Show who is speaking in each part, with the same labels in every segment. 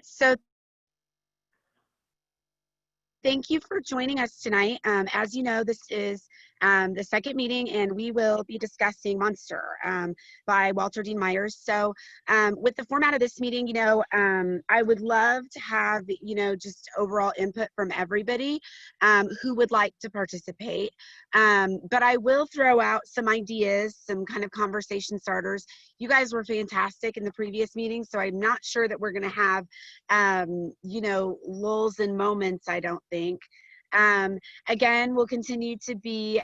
Speaker 1: So thank you for joining us tonight. As you know, this is the second meeting, and we will be discussing Monster by Walter Dean Myers. So with the format of this meeting, I would love to have, just overall input from everybody who would like to participate. But I will throw out some ideas, some kind of conversation starters. You guys were fantastic in the previous meeting, so I'm not sure that we're going to have, lulls and moments, I don't think. Again, we'll continue to be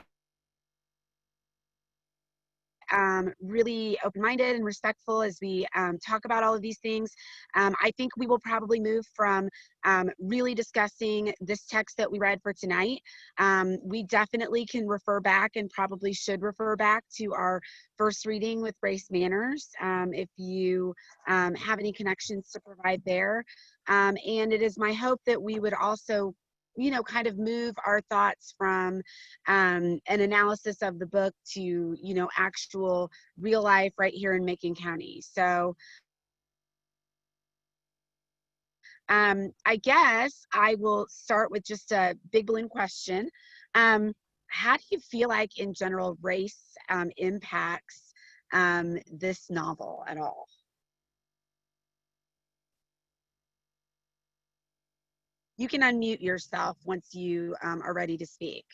Speaker 1: really open-minded and respectful as we talk about all of these things. I think we will probably move from really discussing this text that we read for tonight. We definitely can refer back and probably should refer back to our first reading with Race Manners if you have any connections to provide there. And it is my hope that we would also kind of move our thoughts from an analysis of the book to, actual real life right here in Macon County. So I guess I will start with just a big balloon question. How do you feel like in general race impacts this novel at all? You can unmute yourself once you are ready to speak.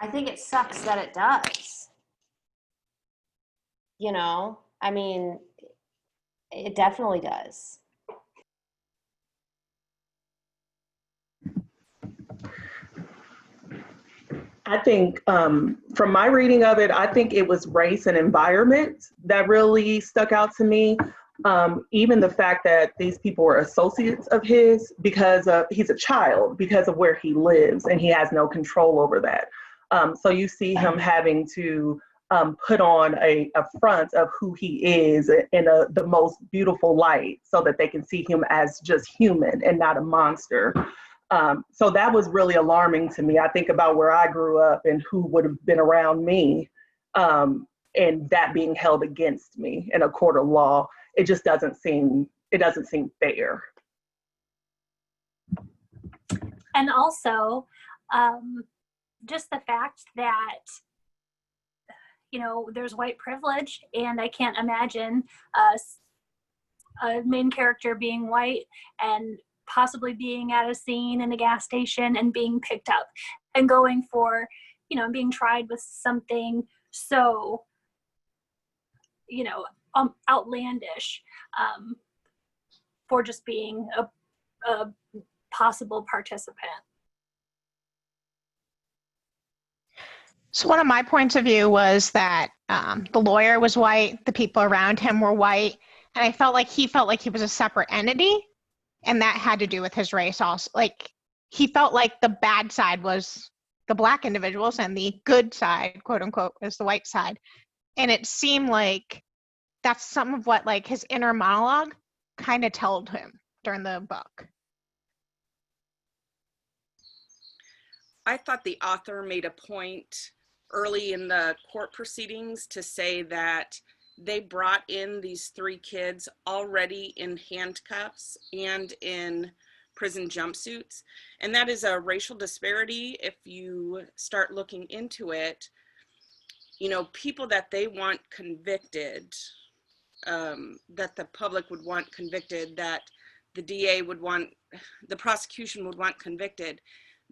Speaker 2: I think it sucks that it does. I mean, it definitely does.
Speaker 3: I think from my reading of it, I think it was race and environment that really stuck out to me. Even the fact that these people were associates of his because he's a child, because of where he lives, and he has no control over that. So you see him having to put on a front of who he is in the most beautiful light so that they can see him as just human and not a monster. So that was really alarming to me. I think about where I grew up and who would have been around me, and that being held against me in a court of law. It just doesn't seem fair.
Speaker 4: And also, just the fact that, there's white privilege, and I can't imagine a main character being white and possibly being at a scene in a gas station and being picked up and going for, being tried with something so, outlandish for just being a possible participant.
Speaker 5: So one of my points of view was that the lawyer was white, the people around him were white, and I felt like he was a separate entity, and that had to do with his race also. Like, he felt like the bad side was the Black individuals and the good side, quote unquote, was the white side. And it seemed like that's some of what like his inner monologue kind of told him during the book.
Speaker 6: I thought the author made a point early in the court proceedings to say that they brought in these three kids already in handcuffs and in prison jumpsuits. And that is a racial disparity. If you start looking into it, people that they want convicted, that the public would want convicted, that the DA would want, the prosecution would want convicted,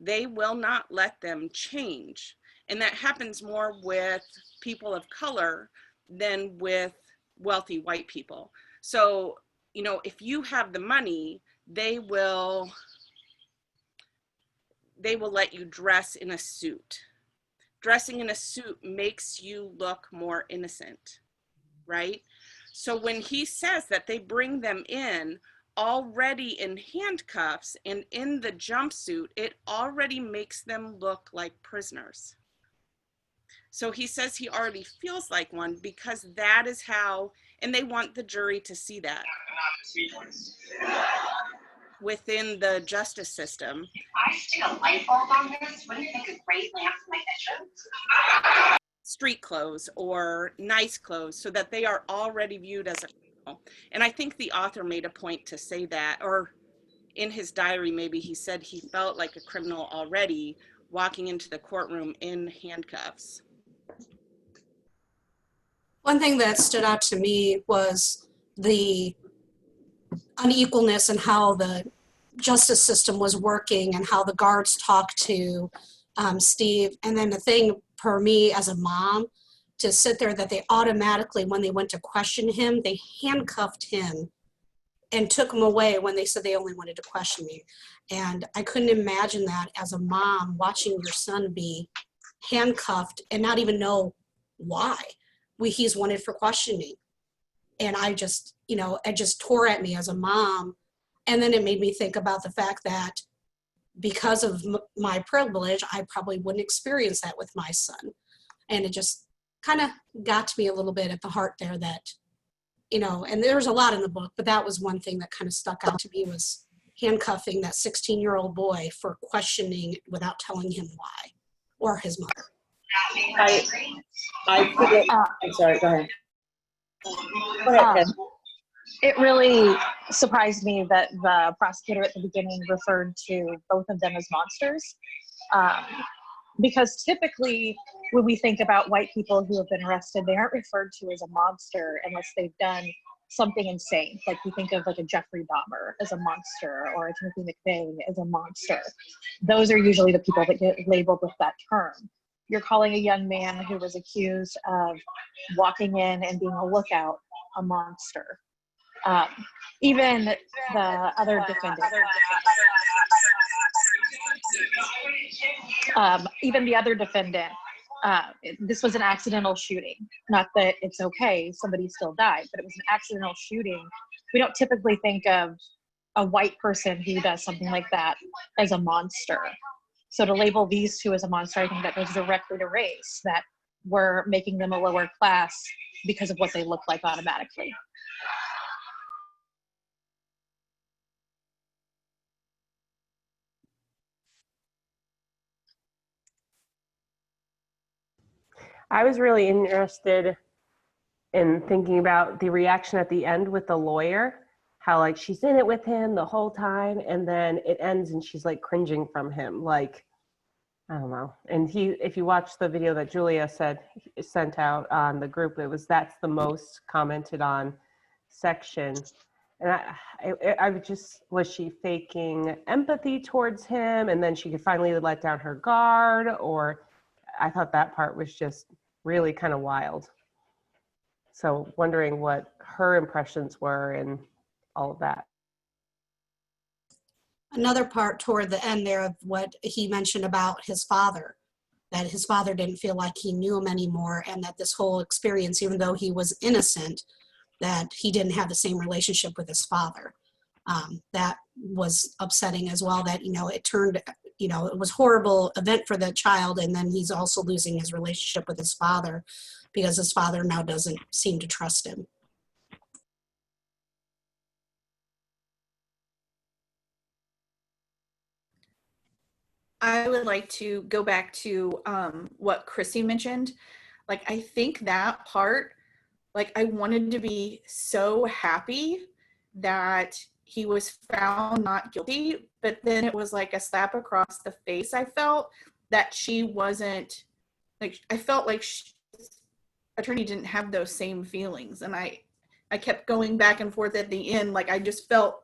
Speaker 6: they will not let them change. And that happens more with people of color than with wealthy white people. So, if you have the money, they will let you dress in a suit. Dressing in a suit makes you look more innocent, right? So when he says that they bring them in already in handcuffs and in the jumpsuit, it already makes them look like prisoners. So he says he already feels like one because that is how, and they want the jury to see that within the justice system.
Speaker 7: If I stick a light bulb on this, wouldn't it make a great lamp for my kitchen?
Speaker 6: Street clothes or nice clothes, so that they are already viewed as a And I think the author made a point to say that, or in his diary, maybe he said he felt like a criminal already walking into the courtroom in handcuffs.
Speaker 8: One thing that stood out to me was the unequalness in how the justice system was working and how the guards talked to Steve. And then the thing for me as a mom to sit there that they automatically, when they went to question him, they handcuffed him and took him away when they said they only wanted to question me. And I couldn't imagine that as a mom, watching your son be handcuffed and not even know why. He's wanted for questioning. And I just, it just tore at me as a mom. And then it made me think about the fact that because of my privilege, I probably wouldn't experience that with my son. And it just kind of got to me a little bit at the heart there that, and there was a lot in the book, but that was one thing that kind of stuck out to me, was handcuffing that 16-year-old boy for questioning without telling him why, or his mother.
Speaker 9: I'm sorry, go ahead. Go ahead, Ken.
Speaker 10: It really surprised me that the prosecutor at the beginning referred to both of them as monsters. Because typically when we think about white people who have been arrested, they aren't referred to as a monster unless they've done something insane. Like we think of like a Jeffrey Dahmer as a monster, or a Timothy McVeigh as a monster. Those are usually the people that get labeled with that term. You're calling a young man who was accused of walking in and being a lookout a monster. Even the other defendant, this was an accidental shooting. Not that it's okay, somebody still died, but it was an accidental shooting. We don't typically think of a white person who does something like that as a monster. So to label these two as a monster, I think that goes directly to race, that we're making them a lower class because of what they look like automatically.
Speaker 11: I was really interested in thinking about the reaction at the end with the lawyer, how like she's in it with him the whole time, and then it ends and she's like cringing from him, like, I don't know. And if you watch the video that Julia sent out on the group, that's the most commented on section. And I just, was she faking empathy towards him and then she could finally let down her guard? Or I thought that part was just really kind of wild. So wondering what her impressions were and all of that.
Speaker 8: Another part toward the end there of what he mentioned about his father, that his father didn't feel like he knew him anymore, and that this whole experience, even though he was innocent, that he didn't have the same relationship with his father. That was upsetting as well, that, it turned, it was a horrible event for the child, and then he's also losing his relationship with his father because his father now doesn't seem to trust him.
Speaker 12: I would like to go back to what Chrissy mentioned. Like, I think that part, like, I wanted to be so happy that he was found not guilty, but then it was like a slap across the face. I felt that she wasn't, like, I felt like attorney didn't have those same feelings. And I kept going back and forth at the end. Like, I just felt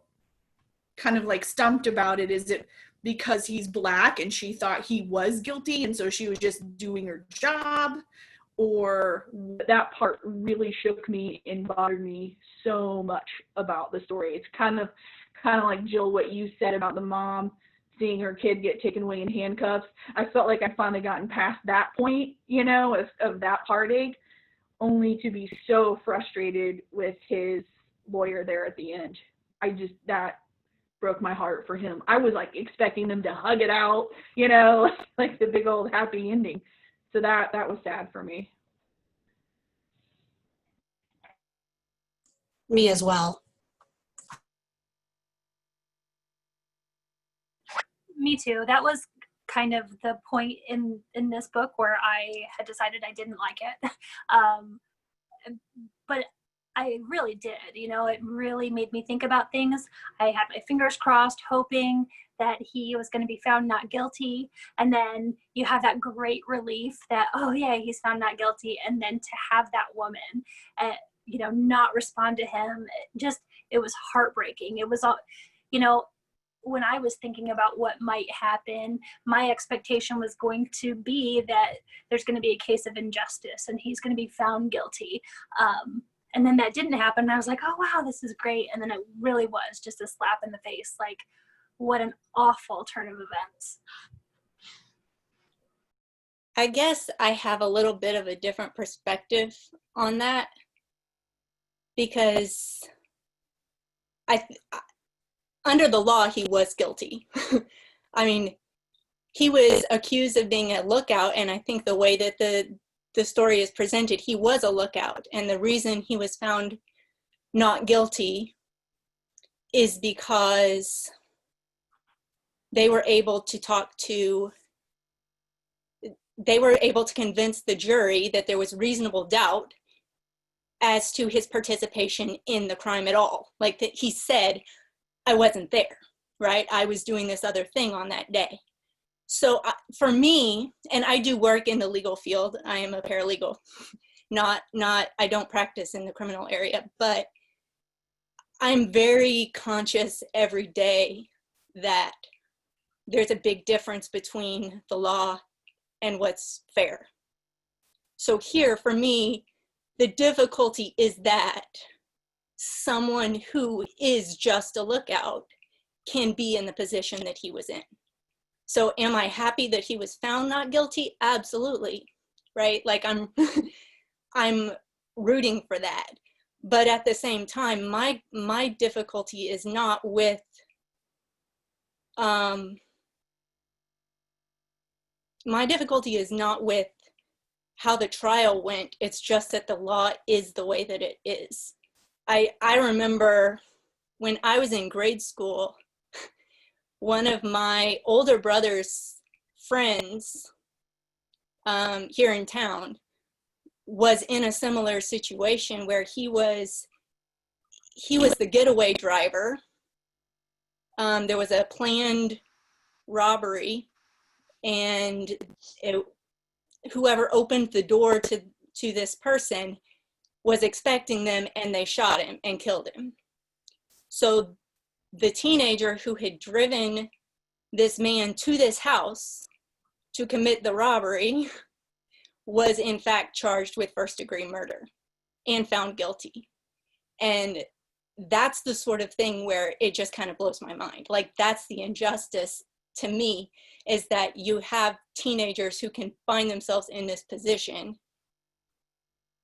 Speaker 12: kind of like stumped about it. Is it because he's Black and she thought he was guilty and so she was just doing her job? Or that part really shook me and bothered me so much about the story. It's kind of like, Jill, what you said about the mom seeing her kid get taken away in handcuffs. I felt like I finally gotten past that point, of that heartache, only to be so frustrated with his lawyer there at the end. That broke my heart for him. I was like expecting them to hug it out, like the big old happy ending. So that was sad for me.
Speaker 8: Me as well.
Speaker 4: Me too. That was kind of the point in this book where I had decided I didn't like it. But I really did. You know, it really made me think about things. I had my fingers crossed, hoping that he was going to be found not guilty. And then you have that great relief that, oh yeah, he's found not guilty. And then to have that woman, you know, not respond to him, it was heartbreaking. It was all, you know, when I was thinking about what might happen, my expectation was going to be that there's going to be a case of injustice and he's going to be found guilty. And then that didn't happen. And I was like, oh, wow, this is great. And then it really was just a slap in the face. Like, what an awful turn of events.
Speaker 13: I guess I have a little bit of a different perspective on that, because under the law, he was guilty. I mean, he was accused of being a lookout, and I think the way that the story is presented, he was a lookout. And the reason he was found not guilty is because they were able to convince the jury that there was reasonable doubt as to his participation in the crime at all. Like, that he said, I wasn't there, right? I was doing this other thing on that day. So for me, and I do work in the legal field, I am a paralegal, I don't practice in the criminal area, but I'm very conscious every day that there's a big difference between the law and what's fair. So here, for me, the difficulty is that someone who is just a lookout can be in the position that he was in. So am I happy that he was found not guilty? Absolutely, right? Like, I'm rooting for that. But at the same time, my difficulty is not with how the trial went. It's just that the law is the way that it is. I remember when I was in grade school, one of my older brother's friends here in town was in a similar situation where he was the getaway driver. There was a planned robbery, and whoever opened the door to this person was expecting them, and they shot him and killed him. So the teenager who had driven this man to this house to commit the robbery was in fact charged with first-degree murder and found guilty. And that's the sort of thing where it just kind of blows my mind. Like, that's the injustice to me, is that you have teenagers who can find themselves in this position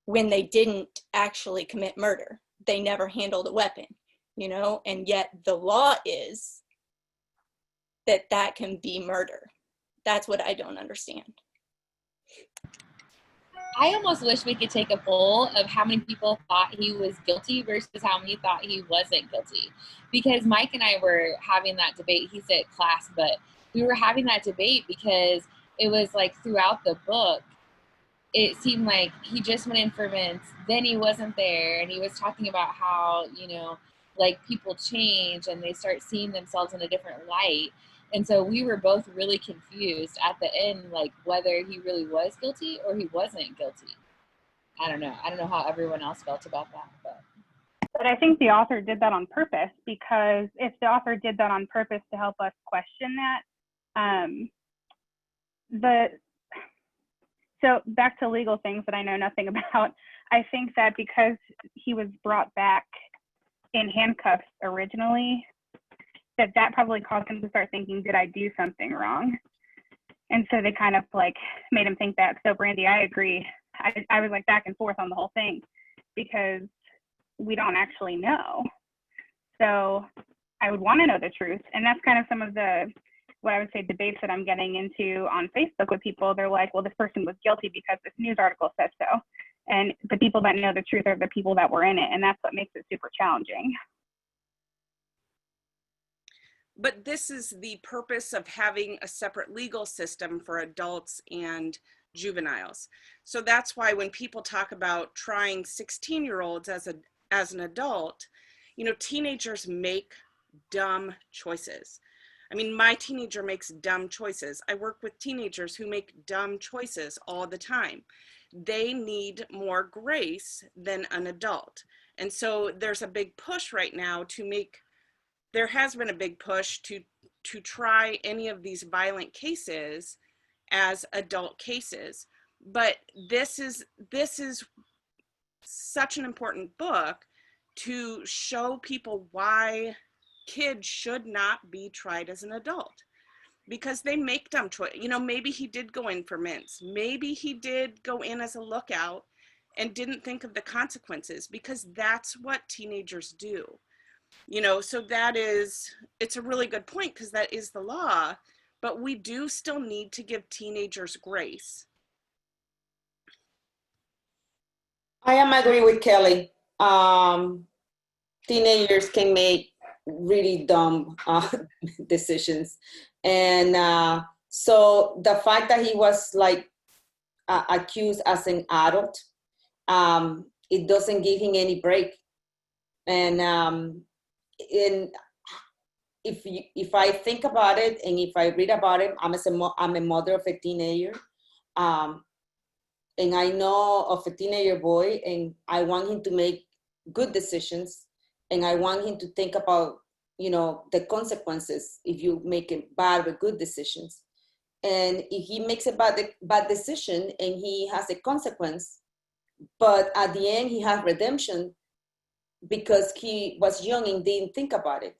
Speaker 13: when they didn't actually commit murder. They never handled a weapon, you know, and yet the law is that can be murder. That's what I don't understand.
Speaker 14: I almost wish we could take a poll of how many people thought he was guilty versus how many thought he wasn't guilty. Because Mike and I were having that debate. He's at class, but we were having that debate because it was like throughout the book, it seemed like he just went in for Vince, then he wasn't there, and he was talking about how, you know, like, people change and they start seeing themselves in a different light. And so we were both really confused at the end, like, whether he really was guilty or he wasn't guilty. I don't know how everyone else felt about that.
Speaker 15: But I think the author did that on purpose, because if the author did that on purpose to help us question that, so back to legal things that I know nothing about, I think that because he was brought back in handcuffs originally, that probably caused him to start thinking, did I do something wrong? And so they kind of like made him think that. So Brandy, I agree. I was like back and forth on the whole thing because we don't actually know. So I would want to know the truth. And that's kind of some of the, what I would say, debates that I'm getting into on Facebook with people. They're like, well, this person was guilty because this news article says so. And the people that know the truth are the people that were in it. And that's what makes it super challenging.
Speaker 6: But this is the purpose of having a separate legal system for adults and juveniles. So that's why when people talk about trying 16-year-olds as as an adult, you know, teenagers make dumb choices. I mean, my teenager makes dumb choices. I work with teenagers who make dumb choices all the time. They need more grace than an adult. And so there's a big push right now there has been a big push to try any of these violent cases as adult cases. But this is such an important book to show people why kids should not be tried as an adult, because they make dumb choice. You know, maybe he did go in for mints. Maybe he did go in as a lookout and didn't think of the consequences, because that's what teenagers do. You know, so it's a really good point, because that is the law, but we do still need to give teenagers grace.
Speaker 9: I am agree with Kelly. Teenagers can make really dumb decisions. And so the fact that he was like accused as an adult, it doesn't give him any break. And if I think about it, and if I read about it, I'm a mother of a teenager, and I know of a teenager boy, and I want him to make good decisions, and I want him to think about, you know, the consequences if you make a bad or good decisions. And if he makes a bad decision and he has a consequence, but at the end he has redemption because he was young and didn't think about it.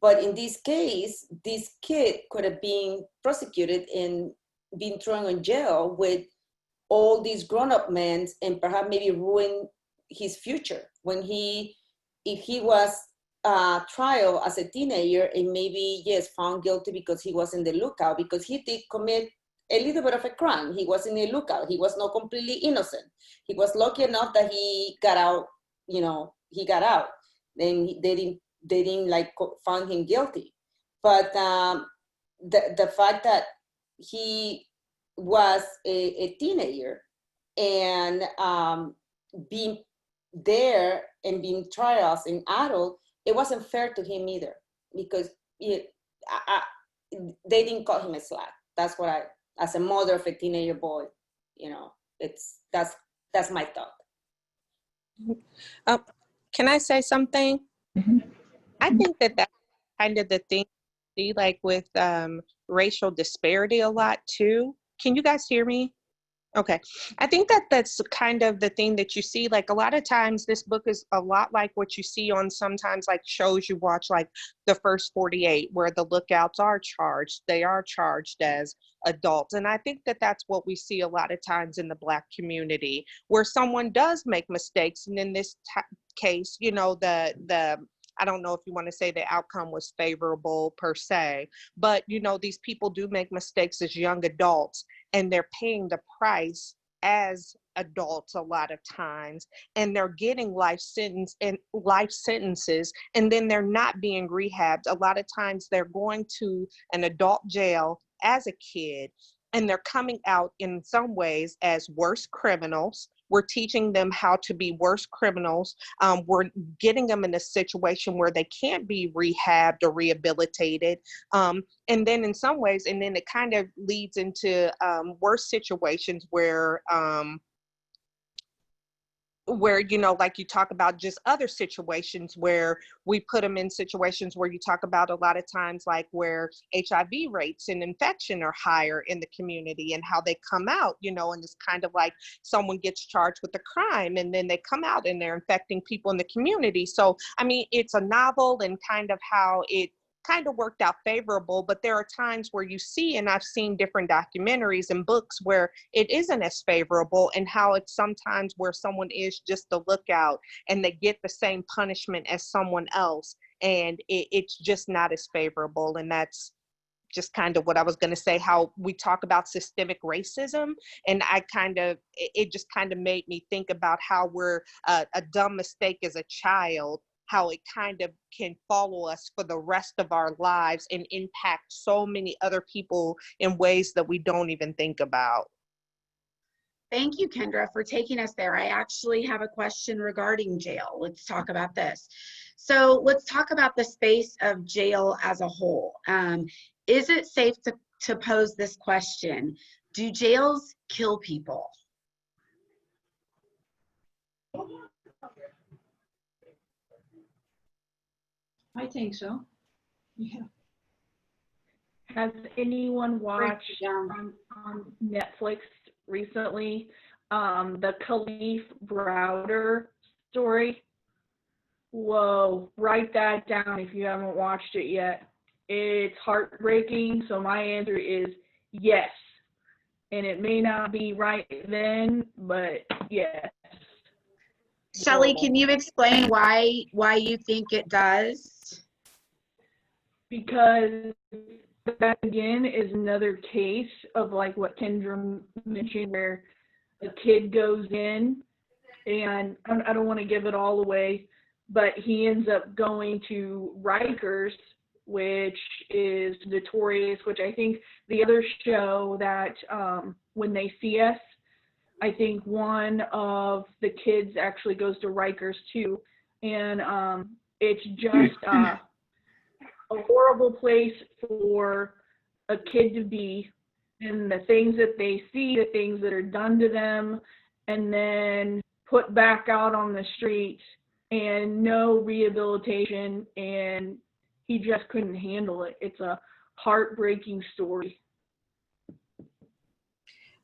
Speaker 9: But in this case, this kid could have been prosecuted and been thrown in jail with all these grown-up men, and perhaps maybe ruin his future if he was trial as a teenager and maybe, yes, found guilty because he was in the lookout, because he did commit a little bit of a crime. He was in the lookout. He was not completely innocent. He was lucky enough that he got out, you know, he got out. Then they didn't like find him guilty. But the fact that he was a teenager and being there and being tried as an adult, it wasn't fair to him either, because they didn't cut him a slack. That's what as a mother of a teenager boy, you know, that's my thought.
Speaker 16: Can I say something?
Speaker 3: Mm-hmm.
Speaker 16: I think that's kind of the thing, see, like with racial disparity a lot too. Can you guys hear me? Okay. I think that's kind of the thing that you see, like a lot of times this book is a lot like what you see on sometimes like shows you watch, like The First 48, where the lookouts are charged. They are charged as adults. And I think that's what we see a lot of times in the Black community, where someone does make mistakes. And in this case, you know, I don't know if you want to say the outcome was favorable per se, but you know, these people do make mistakes as young adults, and they're paying the price as adults a lot of times, and they're getting life sentences, and then they're not being rehabbed. A lot of times they're going to an adult jail as a kid, and they're coming out in some ways as worse criminals. We're teaching them how to be worse criminals. We're getting them in a situation where they can't be rehabbed or rehabilitated. And then in some ways, and then it kind of leads into worse situations where, you know, like you talk about just other situations where we put them in situations where you talk about a lot of times, like where HIV rates and infection are higher in the community, and how they come out, you know, and it's kind of like someone gets charged with a crime and then they come out and they're infecting people in the community. So, I mean, it's a novel and kind of how it kind of worked out favorable, but there are times where you see, and I've seen different documentaries and books where it isn't as favorable, and how it's sometimes where someone is just a lookout and they get the same punishment as someone else, and it's just not as favorable. And that's just kind of what I was going to say, how we talk about systemic racism. And it just kind of made me think about how we're a dumb mistake as a child, how it kind of can follow us for the rest of our lives and impact so many other people in ways that we don't even think about.
Speaker 1: Thank you, Kendra, for taking us there. I actually have a question regarding jail. Let's talk about this. So let's talk about the space of jail as a whole. Is it safe to pose this question? Do jails kill people?
Speaker 17: I think so. Yeah.
Speaker 12: Has anyone watched on Netflix recently the Khalif Browder story? Whoa, write that down if you haven't watched it yet. It's heartbreaking, so my answer is yes. And it may not be right then, but yes.
Speaker 1: Shelley, can you explain why you think it does?
Speaker 12: Because that again is another case of like what Kendra mentioned, where a kid goes in, and I don't want to give it all away, but he ends up going to Rikers, which is notorious, which I think the other show that When They See Us, I think one of the kids actually goes to Rikers too. And it's just a horrible place for a kid to be, and the things that they see, the things that are done to them, and then put back out on the street and no rehabilitation, and he just couldn't handle it. It's a heartbreaking story.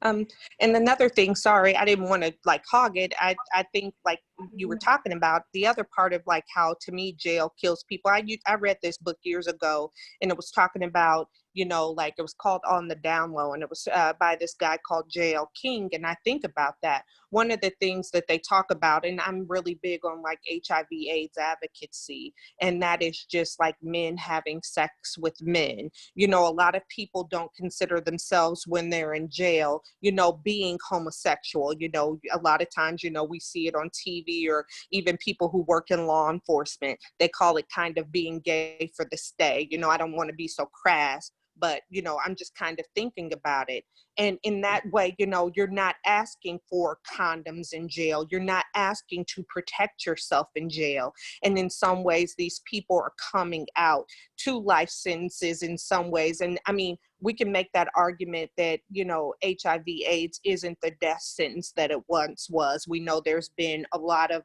Speaker 16: And another thing, sorry, I didn't want to like hog it. I think like you were talking about the other part of like how to me jail kills people. I read this book years ago, and it was talking about, you know, like it was called On the Down Low, and it was by this guy called J.L. King. And I think about that. One of the things that they talk about, and I'm really big on like HIV/AIDS advocacy, and that is just like men having sex with men. You know, a lot of people don't consider themselves when they're in jail, you know, being homosexual. You know, a lot of times, you know, we see it on TV, or even people who work in law enforcement, they call it kind of being gay for the stay. You know, I don't want to be so crass, but, you know, I'm just kind of thinking about it. And in that way, you know, you're not asking for condoms in jail. You're not asking to protect yourself in jail. And in some ways, these people are coming out to life sentences in some ways. And I mean, we can make that argument that, you know, HIV/AIDS isn't the death sentence that it once was. We know there's been a lot of,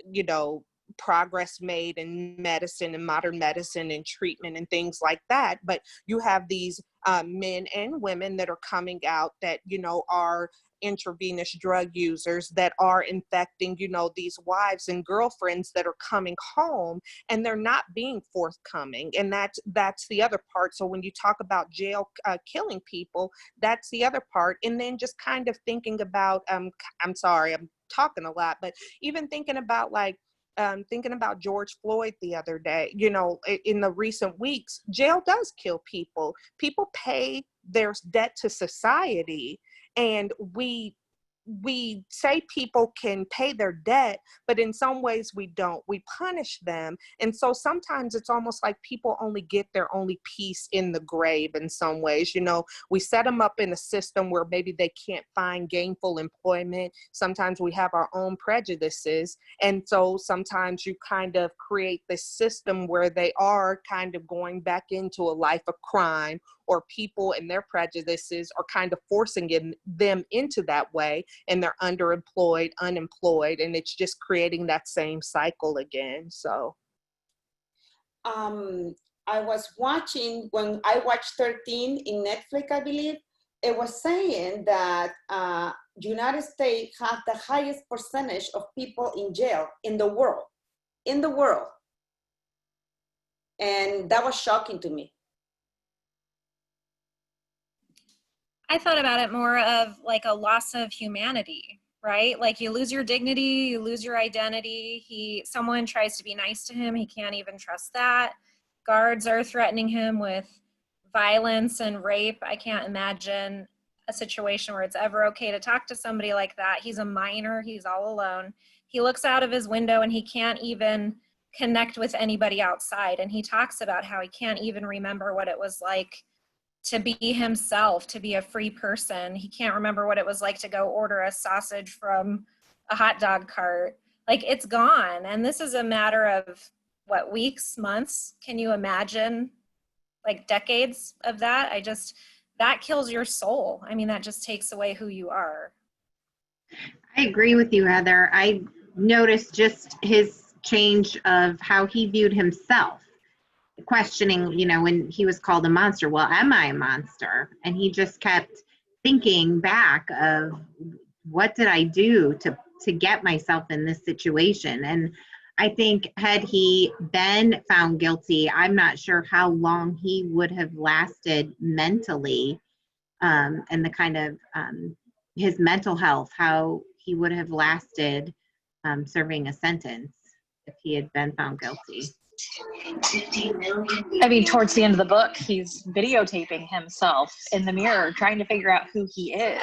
Speaker 16: you know, progress made in medicine and modern medicine and treatment and things like that. But you have these men and women that are coming out that, you know, are intravenous drug users, that are infecting, you know, these wives and girlfriends that are coming home, and they're not being forthcoming. And that's the other part. So when you talk about jail killing people, that's the other part. And then just kind of thinking about, I'm sorry, I'm talking a lot, but even thinking about like, thinking about George Floyd the other day, you know, in the recent weeks, jail does kill people. People pay their debt to society, and we say people can pay their debt, but in some ways we don't. We punish them. And so sometimes it's almost like people only get their only peace in the grave in some ways. You know, we set them up in a system where maybe they can't find gainful employment. Sometimes we have our own prejudices. And so sometimes you kind of create this system where they are kind of going back into a life of crime, or people and their prejudices are kind of forcing them into that way, and they're underemployed, unemployed, and it's just creating that same cycle again. So
Speaker 9: I was watching, when I watched 13 in Netflix, I believe, it was saying that United States has the highest percentage of people in jail in the world, and that was shocking to me.
Speaker 18: I thought about it more of like a loss of humanity, right? Like you lose your dignity, you lose your identity. Someone tries to be nice to him, he can't even trust that. Guards are threatening him with violence and rape. I can't imagine a situation where it's ever okay to talk to somebody like that. He's a minor, he's all alone. He looks out of his window and he can't even connect with anybody outside. And he talks about how he can't even remember what it was like to be himself, to be a free person. He can't remember what it was like to go order a sausage from a hot dog cart. Like, it's gone. And this is a matter of what, weeks, months? Can you imagine like decades of that? That kills your soul. I mean, that just takes away who you are.
Speaker 19: I agree with you, Heather. I noticed just his change of how he viewed himself, questioning, you know, when he was called a monster. Well, am I a monster? And he just kept thinking back of, what did I do to get myself in this situation? And I think had he been found guilty, I'm not sure how long he would have lasted mentally, and the kind of his mental health, how he would have lasted serving a sentence if he had been found guilty.
Speaker 10: I mean, towards the end of the book, he's videotaping himself in the mirror, trying to figure out who he is.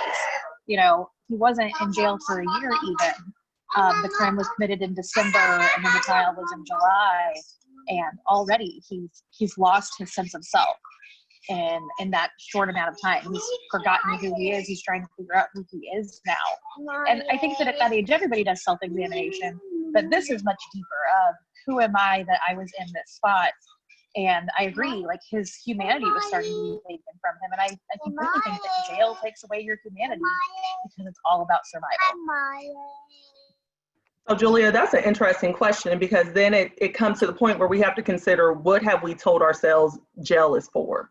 Speaker 10: You know, he wasn't in jail for a year even. The crime was committed in December, and then the trial was in July. And already he's lost his sense of self. And in that short amount of time, he's forgotten who he is. He's trying to figure out who he is now. And I think that at that age, everybody does self-examination. But this is much deeper of, who am I that I was in this spot? And I agree, like, his humanity was starting to be taken from him. And I completely think that jail takes away your humanity because it's all about survival.
Speaker 3: So Julia, that's an interesting question, because then it comes to the point where we have to consider, what have we told ourselves jail is for?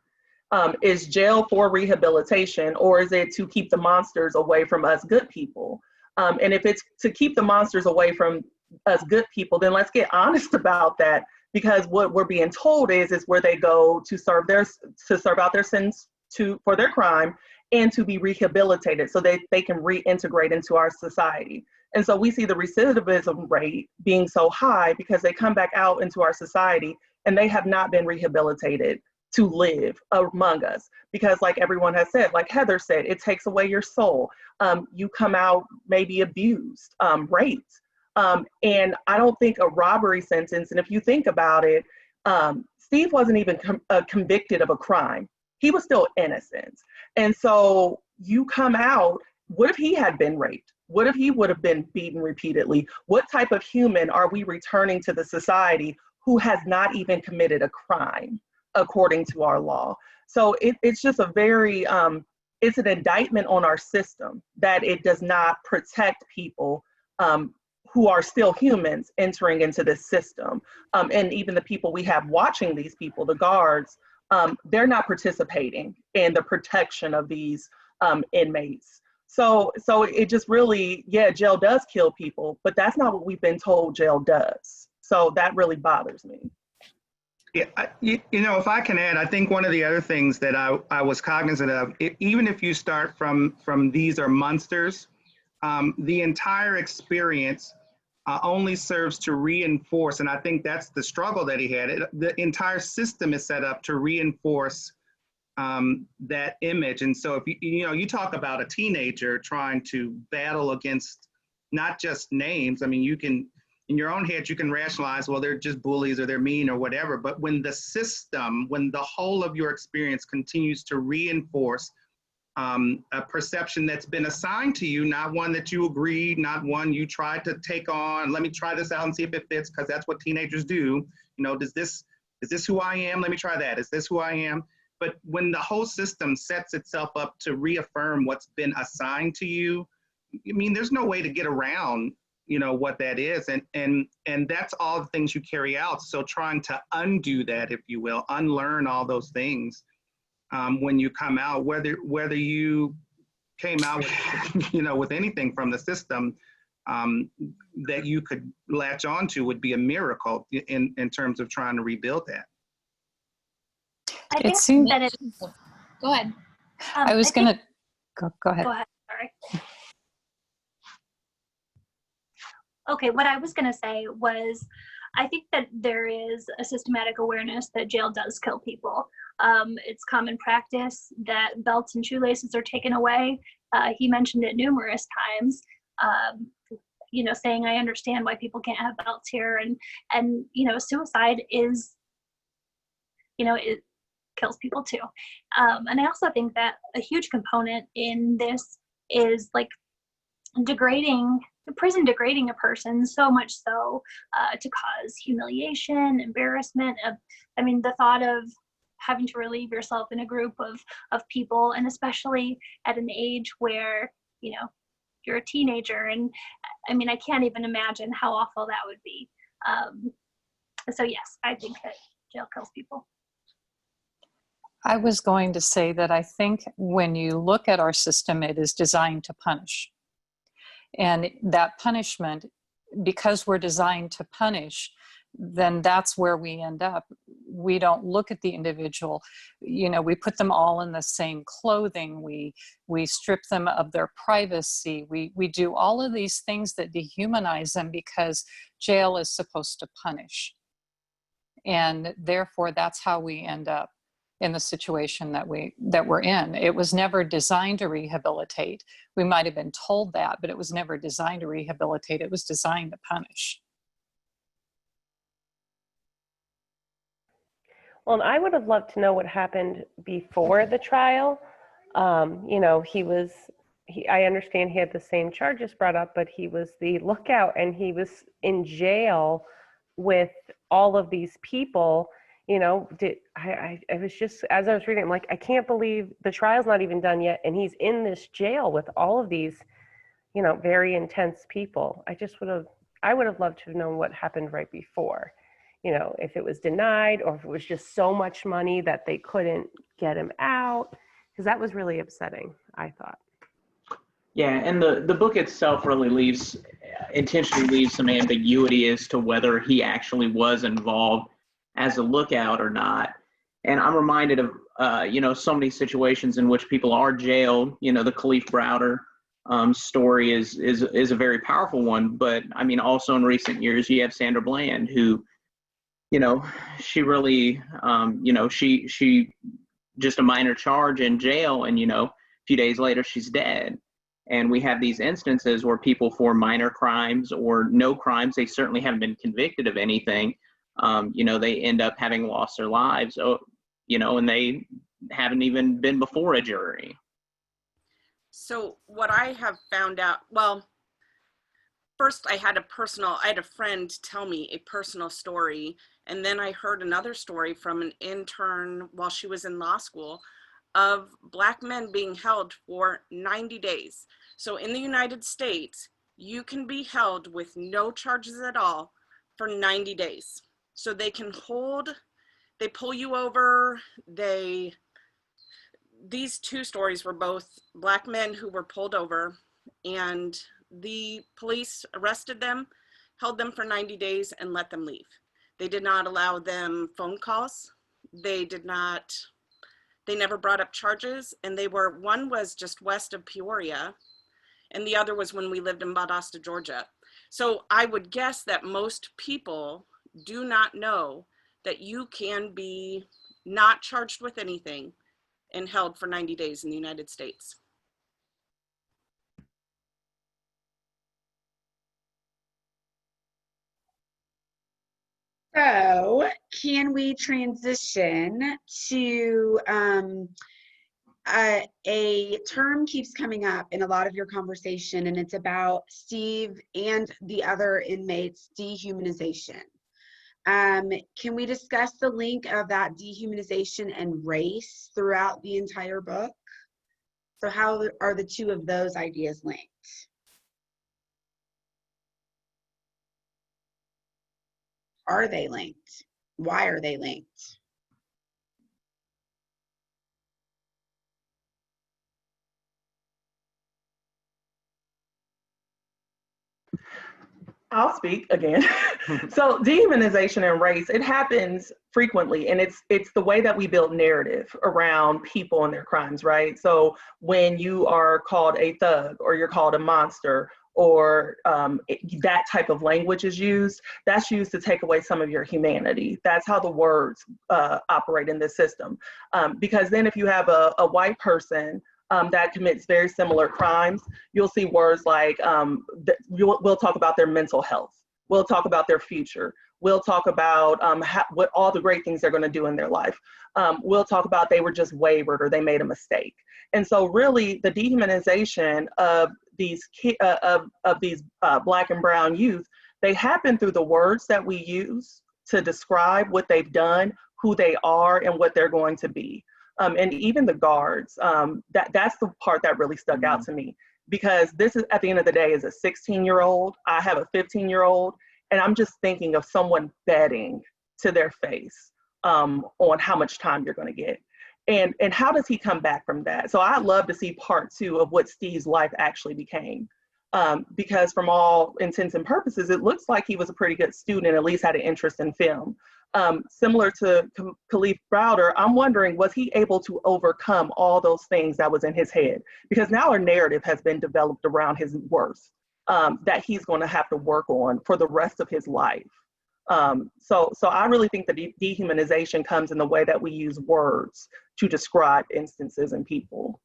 Speaker 3: Is jail for rehabilitation, or is it to keep the monsters away from us good people? And if it's to keep the monsters away from us good people, then let's get honest about that, because what we're being told is where they go to serve out their sins for their crime, and to be rehabilitated so that they can reintegrate into our society. And so we see the recidivism rate being so high because they come back out into our society and they have not been rehabilitated to live among us. Because like everyone has said, like Heather said, it takes away your soul. You come out maybe abused, raped. And I don't think a robbery sentence, and if you think about it, Steve wasn't even convicted of a crime. He was still innocent. And so you come out, what if he had been raped? What if he would have been beaten repeatedly? What type of human are we returning to the society who has not even committed a crime according to our law? So it's just a very, it's an indictment on our system that it does not protect people who are still humans entering into this system. And even the people we have watching these people, the guards, they're not participating in the protection of these inmates. So it just really, yeah, jail does kill people, but that's not what we've been told jail does. So that really bothers me.
Speaker 20: Yeah, you know, if I can add, I think one of the other things that I was cognizant of, even if you start from these are monsters, the entire experience only serves to reinforce, and I think that's the struggle that he had. The entire system is set up to reinforce that image. And so if you talk about a teenager trying to battle against not just names, I mean, you can, in your own head, you can rationalize, well, they're just bullies or they're mean or whatever. But when the system, when the whole of your experience continues to reinforce a perception that's been assigned to you, not one that you agreed, not one you tried to take on, let me try this out and see if it fits, because that's what teenagers do. You know, is this who I am? Let me try that. Is this who I am? But when the whole system sets itself up to reaffirm what's been assigned to you, I mean, there's no way to get around, you know, what that is. And that's all the things you carry out. So trying to undo that, if you will, unlearn all those things when you come out, whether you came out with, you know, with anything from the system that you could latch onto would be a miracle in terms of trying to rebuild that.
Speaker 4: I
Speaker 21: It
Speaker 4: think
Speaker 21: seems.
Speaker 4: that it,
Speaker 14: Go ahead.
Speaker 21: I was gonna go ahead.
Speaker 4: Go ahead. Sorry. Okay, what I was going to say was, I think that there is a systematic awareness that jail does kill people. It's common practice that belts and shoelaces are taken away. He mentioned it numerous times. You know, saying, I understand why people can't have belts here, and you know, suicide is, you know, it kills people too. And I also think that a huge component in this is like prison degrading a person so much so to cause humiliation, embarrassment. I mean, the thought of having to relieve yourself in a group of people, and especially at an age where, you know, you're a teenager, and I mean, I can't even imagine how awful that would be. So yes, I think that jail kills people.
Speaker 21: I was going to say that I think when you look at our system, it is designed to punish. And that punishment, because we're designed to punish, then that's where we end up. We don't look at the individual. You know, we put them all in the same clothing. We strip them of their privacy. We do all of these things that dehumanize them because jail is supposed to punish. And therefore, that's how we end up in the situation that we're in. It was never designed to rehabilitate. We might have been told that, but it was never designed to rehabilitate. It was designed to punish.
Speaker 11: Well, and I would have loved to know what happened before the trial. You know, I understand he had the same charges brought up, but he was the lookout and he was in jail with all of these people. You know, I was just, as I was reading, I'm like, I can't believe the trial's not even done yet, and he's in this jail with all of these, you know, very intense people. I would have loved to have known what happened right before. You know, if it was denied or if it was just so much money that they couldn't get him out, because that was really upsetting, I thought.
Speaker 2: Yeah, and the book itself really intentionally leaves some ambiguity as to whether he actually was involved as a lookout or not. And I'm reminded of, you know, so many situations in which people are jailed. You know, the Khalif Browder story is a very powerful one. But I mean, also in recent years, you have Sandra Bland, who, you know, she really, you know, she just a minor charge in jail, and, you know, a few days later she's dead. And we have these instances where people for minor crimes or no crimes, they certainly haven't been convicted of anything. You know, they end up having lost their lives, you know, and they haven't even been before a jury.
Speaker 6: So what I have found out, well, first I had a friend tell me a personal story, and then I heard another story from an intern while she was in law school of Black men being held for 90 days. So in the United States, you can be held with no charges at all for 90 days. So they pull you over. These two stories were both Black men who were pulled over, and the police arrested them, held them for 90 days, and let them leave. They did not allow them phone calls. They never brought up charges, and one was just west of Peoria, and the other was when we lived in Valdosta, Georgia. So I would guess that most people do not know that you can be not charged with anything and held for 90 days in the United States.
Speaker 1: So can we transition to a term keeps coming up in a lot of your conversation, and it's about Steve and the other inmates' dehumanization. Can we discuss the link of that dehumanization and race throughout the entire book? So how are the two of those ideas linked? Are they linked? Why are they linked?
Speaker 3: I'll speak again. So dehumanization and race, it happens frequently, and it's the way that we build narrative around people and their crimes, right? So when you are called a thug or you're called a monster, or that type of language is used, that's used to take away some of your humanity. That's how the words operate in this system. Because then if you have a white person that commits very similar crimes, you'll see words like, we'll talk about their mental health. We'll talk about their future. We'll talk about what all the great things they're going to do in their life. We'll talk about they were just wayward or they made a mistake. And so really the dehumanization of these Black and brown youth, they happen through the words that we use to describe what they've done, who they are, and what they're going to be. And even the guards, that's the part that really stuck out to me, because this is, at the end of the day, is a 16-year-old. I have a 15-year-old, and I'm just thinking of someone betting to their face on how much time you're going to get. And how does he come back from that? So I'd love to see part 2 of what Steve's life actually became. Because from all intents and purposes, it looks like he was a pretty good student, at least had an interest in film. Similar to Khalif Browder, I'm wondering, was he able to overcome all those things that was in his head? Because now a narrative has been developed around his worth that he's going to have to work on for the rest of his life. So I really think the dehumanization comes in the way that we use words to describe instances and people.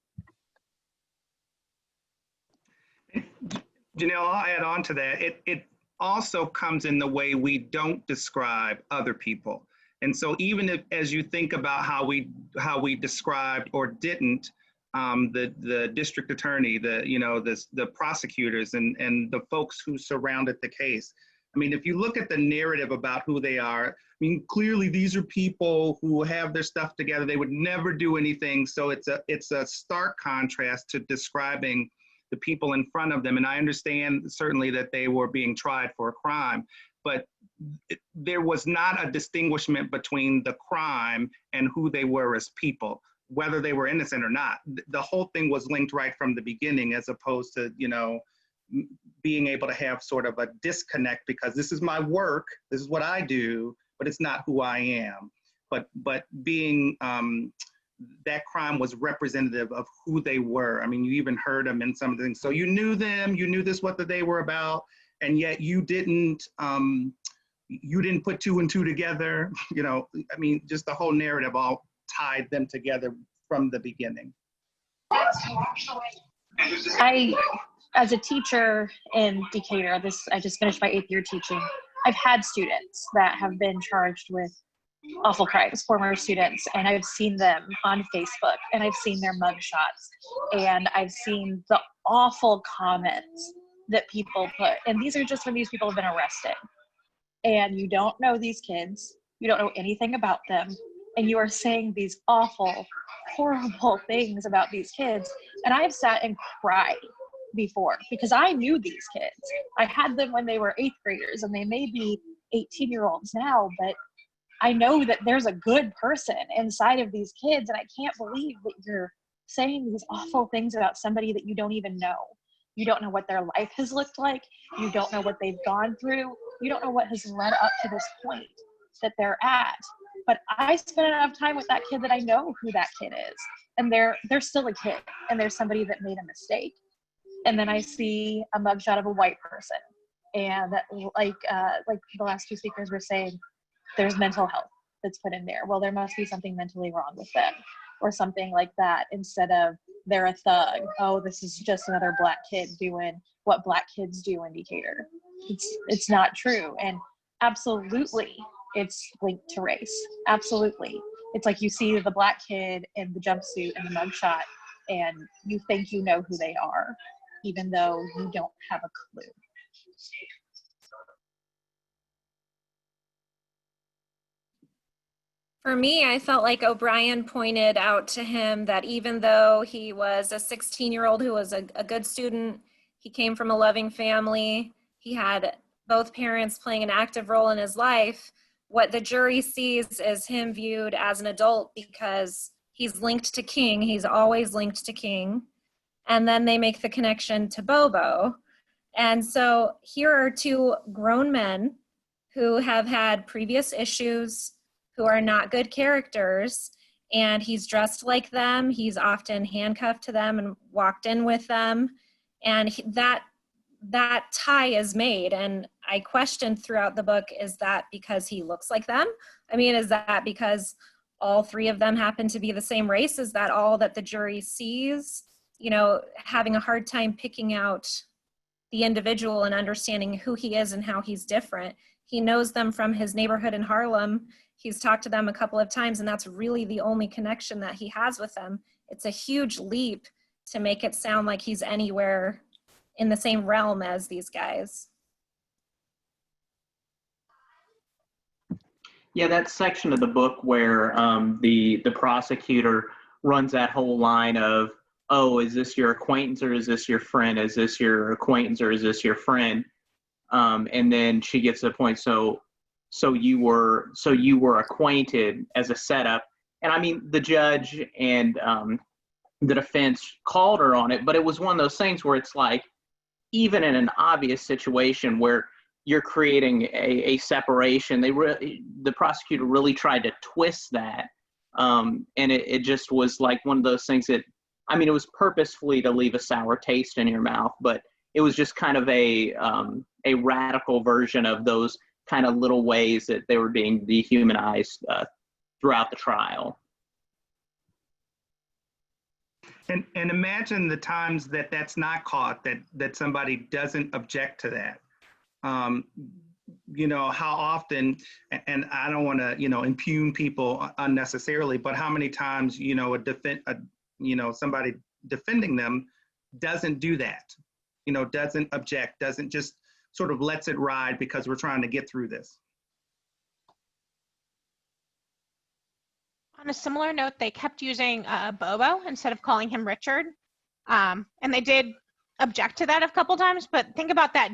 Speaker 20: Janelle, I'll add on to that. It also comes in the way we don't describe other people. And so even if, as you think about how we described or didn't the district attorney, the prosecutors and the folks who surrounded the case. I mean, if you look at the narrative about who they are, I mean, clearly these are people who have their stuff together. They would never do anything. So it's a stark contrast to describing the people in front of them. And I understand certainly that they were being tried for a crime, but there was not a distinguishment between the crime and who they were as people, whether they were innocent or not. The whole thing was linked right from the beginning, as opposed to, being able to have sort of a disconnect because this is my work, this is what I do, but it's not who I am. But being, that crime was representative of who they were. I mean, you even heard them in some of the things. So you knew them, you knew this, what they were about, and yet you didn't put 2 and 2 together. I mean, just the whole narrative all tied them together from the beginning.
Speaker 10: As a teacher in Decatur, I just finished my 8th year teaching. I've had students that have been charged with awful crimes, former students, and I've seen them on Facebook, and I've seen their mugshots, and I've seen the awful comments that people put. And these are just when these people have been arrested. And you don't know these kids, you don't know anything about them, and you are saying these awful, horrible things about these kids. And I've sat and cried before because I knew these kids. I had them when they were 8th graders, and they may be 18-year-olds now, but I know that there's a good person inside of these kids, and I can't believe that you're saying these awful things about somebody that you don't even know. You don't know what their life has looked like. You don't know what they've gone through. You don't know what has led up to this point that they're at. But I spent enough time with that kid that I know who that kid is. And they're still a kid, and there's somebody that made a mistake. And then I see a mugshot of a white person. And like the last 2 speakers were saying, there's mental health that's put in there. Well, there must be something mentally wrong with them or something like that, instead of they're a thug. Oh, this is just another Black kid doing what Black kids do in Decatur. It's not true. And absolutely, it's linked to race. Absolutely. It's like you see the Black kid in the jumpsuit and the mugshot, and you think you know who they are, even though you don't have a clue.
Speaker 18: For me, I felt like O'Brien pointed out to him that even though he was a 16-year-old who was a good student, he came from a loving family, he had both parents playing an active role in his life, what the jury sees is him viewed as an adult because he's linked to King, he's always linked to King, and then they make the connection to Bobo. And so here are 2 grown men who have had previous issues, who are not good characters, and he's dressed like them. He's often handcuffed to them and walked in with them. And that tie is made. And I questioned throughout the book, is that because he looks like them? I mean, is that because all 3 of them happen to be the same race? Is that all that the jury sees? Having a hard time picking out the individual and understanding who he is and how he's different. He knows them from his neighborhood in Harlem. He's talked to them a couple of times, and that's really the only connection that he has with them. It's a huge leap to make it sound like he's anywhere in the same realm as these guys.
Speaker 2: Yeah, that section of the book where the prosecutor runs that whole line of, oh, is this your acquaintance or is this your friend? Is this your acquaintance or is this your friend? And then she gets to the point, so you were acquainted as a setup. And I mean, the judge and the defense called her on it, but it was one of those things where it's like, even in an obvious situation where you're creating a separation, the prosecutor really tried to twist that. And it just was like one of those things that, I mean, it was purposefully to leave a sour taste in your mouth, but it was just kind of a radical version of those kind of little ways that they were being dehumanized throughout the trial.
Speaker 20: And imagine the times that that's not caught, that somebody doesn't object to that. You know, how often, and I don't want to, impugn people unnecessarily, but how many times, somebody defending them doesn't do that, doesn't object, doesn't just sort of lets it ride because we're trying to get through this.
Speaker 5: On a similar note, they kept using Bobo instead of calling him Richard. And they did object to that a couple times, but think about that.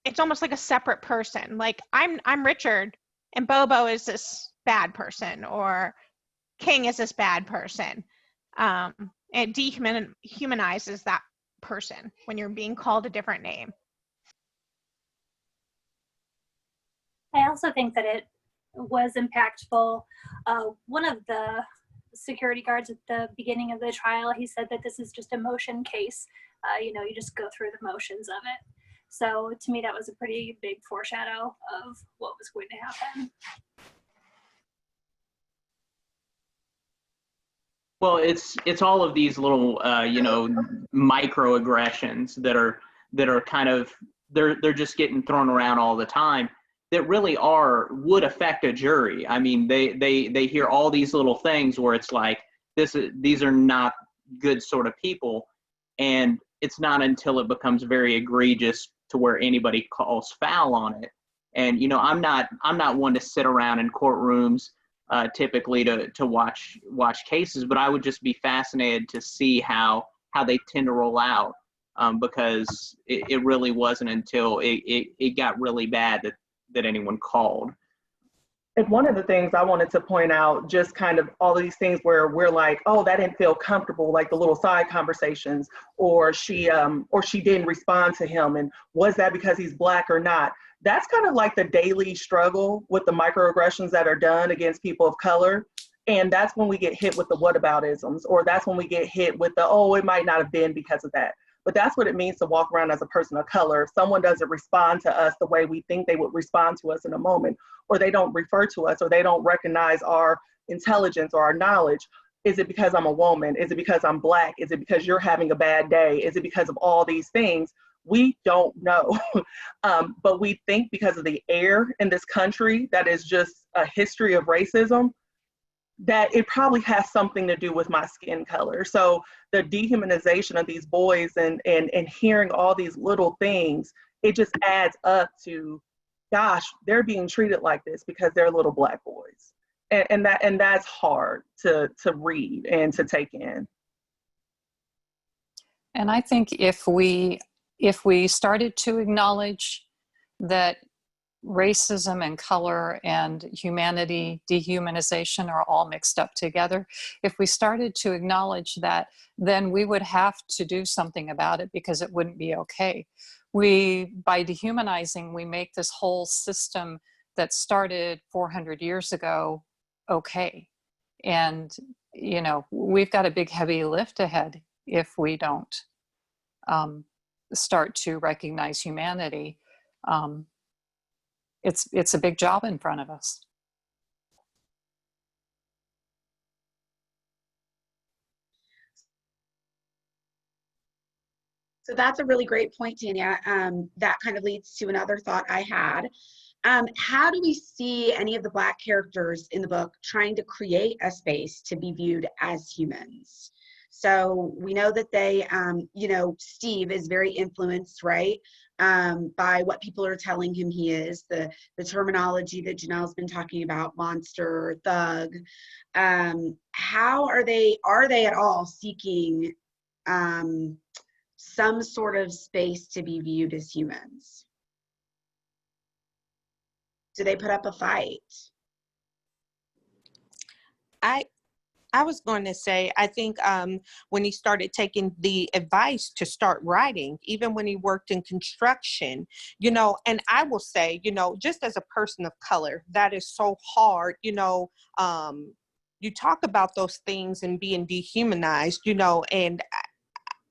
Speaker 5: It's almost like a separate person. Like I'm Richard and Bobo is this bad person, or King is this bad person. It dehumanizes that person when you're being called a different name.
Speaker 4: I also think that it was impactful. One of the security guards at the beginning of the trial, he said that this is just a motion case. You just go through the motions of it. So to me, that was a pretty big foreshadow of what was going to happen.
Speaker 2: Well, it's all of these little microaggressions that are kind of they're just getting thrown around all the time that really would affect a jury. I mean, they hear all these little things where it's like these are not good sort of people, and it's not until it becomes very egregious to where anybody calls foul on it. And I'm not one to sit around in courtrooms typically to watch cases, but I would just be fascinated to see how they tend to roll out, because it really wasn't until it got really bad that anyone called.
Speaker 3: And one of the things I wanted to point out, just kind of all these things where we're like, oh, that didn't feel comfortable, like the little side conversations, or she didn't respond to him, and was that because he's Black or not? That's kind of like the daily struggle with the microaggressions that are done against people of color. And that's when we get hit with the whataboutisms, or that's when we get hit with the, oh, it might not have been because of that. But that's what it means to walk around as a person of color. If someone doesn't respond to us the way we think they would respond to us in a moment, or they don't refer to us, or they don't recognize our intelligence or our knowledge, is it because I'm a woman? Is it because I'm Black? Is it because you're having a bad day? Is it because of all these things? We don't know. But we think because of the air in this country that is just a history of racism, that it probably has something to do with my skin color. So the dehumanization of these boys and hearing all these little things, it just adds up to, gosh, they're being treated like this because they're little Black boys. And that's hard to read and to take in.
Speaker 21: And I think if we started to acknowledge that racism and color and humanity, dehumanization are all mixed up together, if we started to acknowledge that, then we would have to do something about it because it wouldn't be okay. By dehumanizing, we make this whole system that started 400 years ago okay. And, we've got a big heavy lift ahead if we don't start to recognize humanity. It's a big job in front of us.
Speaker 1: So that's a really great point, Tanya. That kind of leads to another thought I had. How do we see any of the Black characters in the book trying to create a space to be viewed as humans? So we know that they, you know, Steve is very influenced, right, by what people are telling him he is, the terminology that Janelle's been talking about, monster, thug. How are they at all seeking some sort of space to be viewed as humans? Do they put up a fight?
Speaker 16: I was going to say, I think when he started taking the advice to start writing, even when he worked in construction, you know, and I will say, you know, just as a person of color, that is so hard, you know, you talk about those things and being dehumanized, you know, and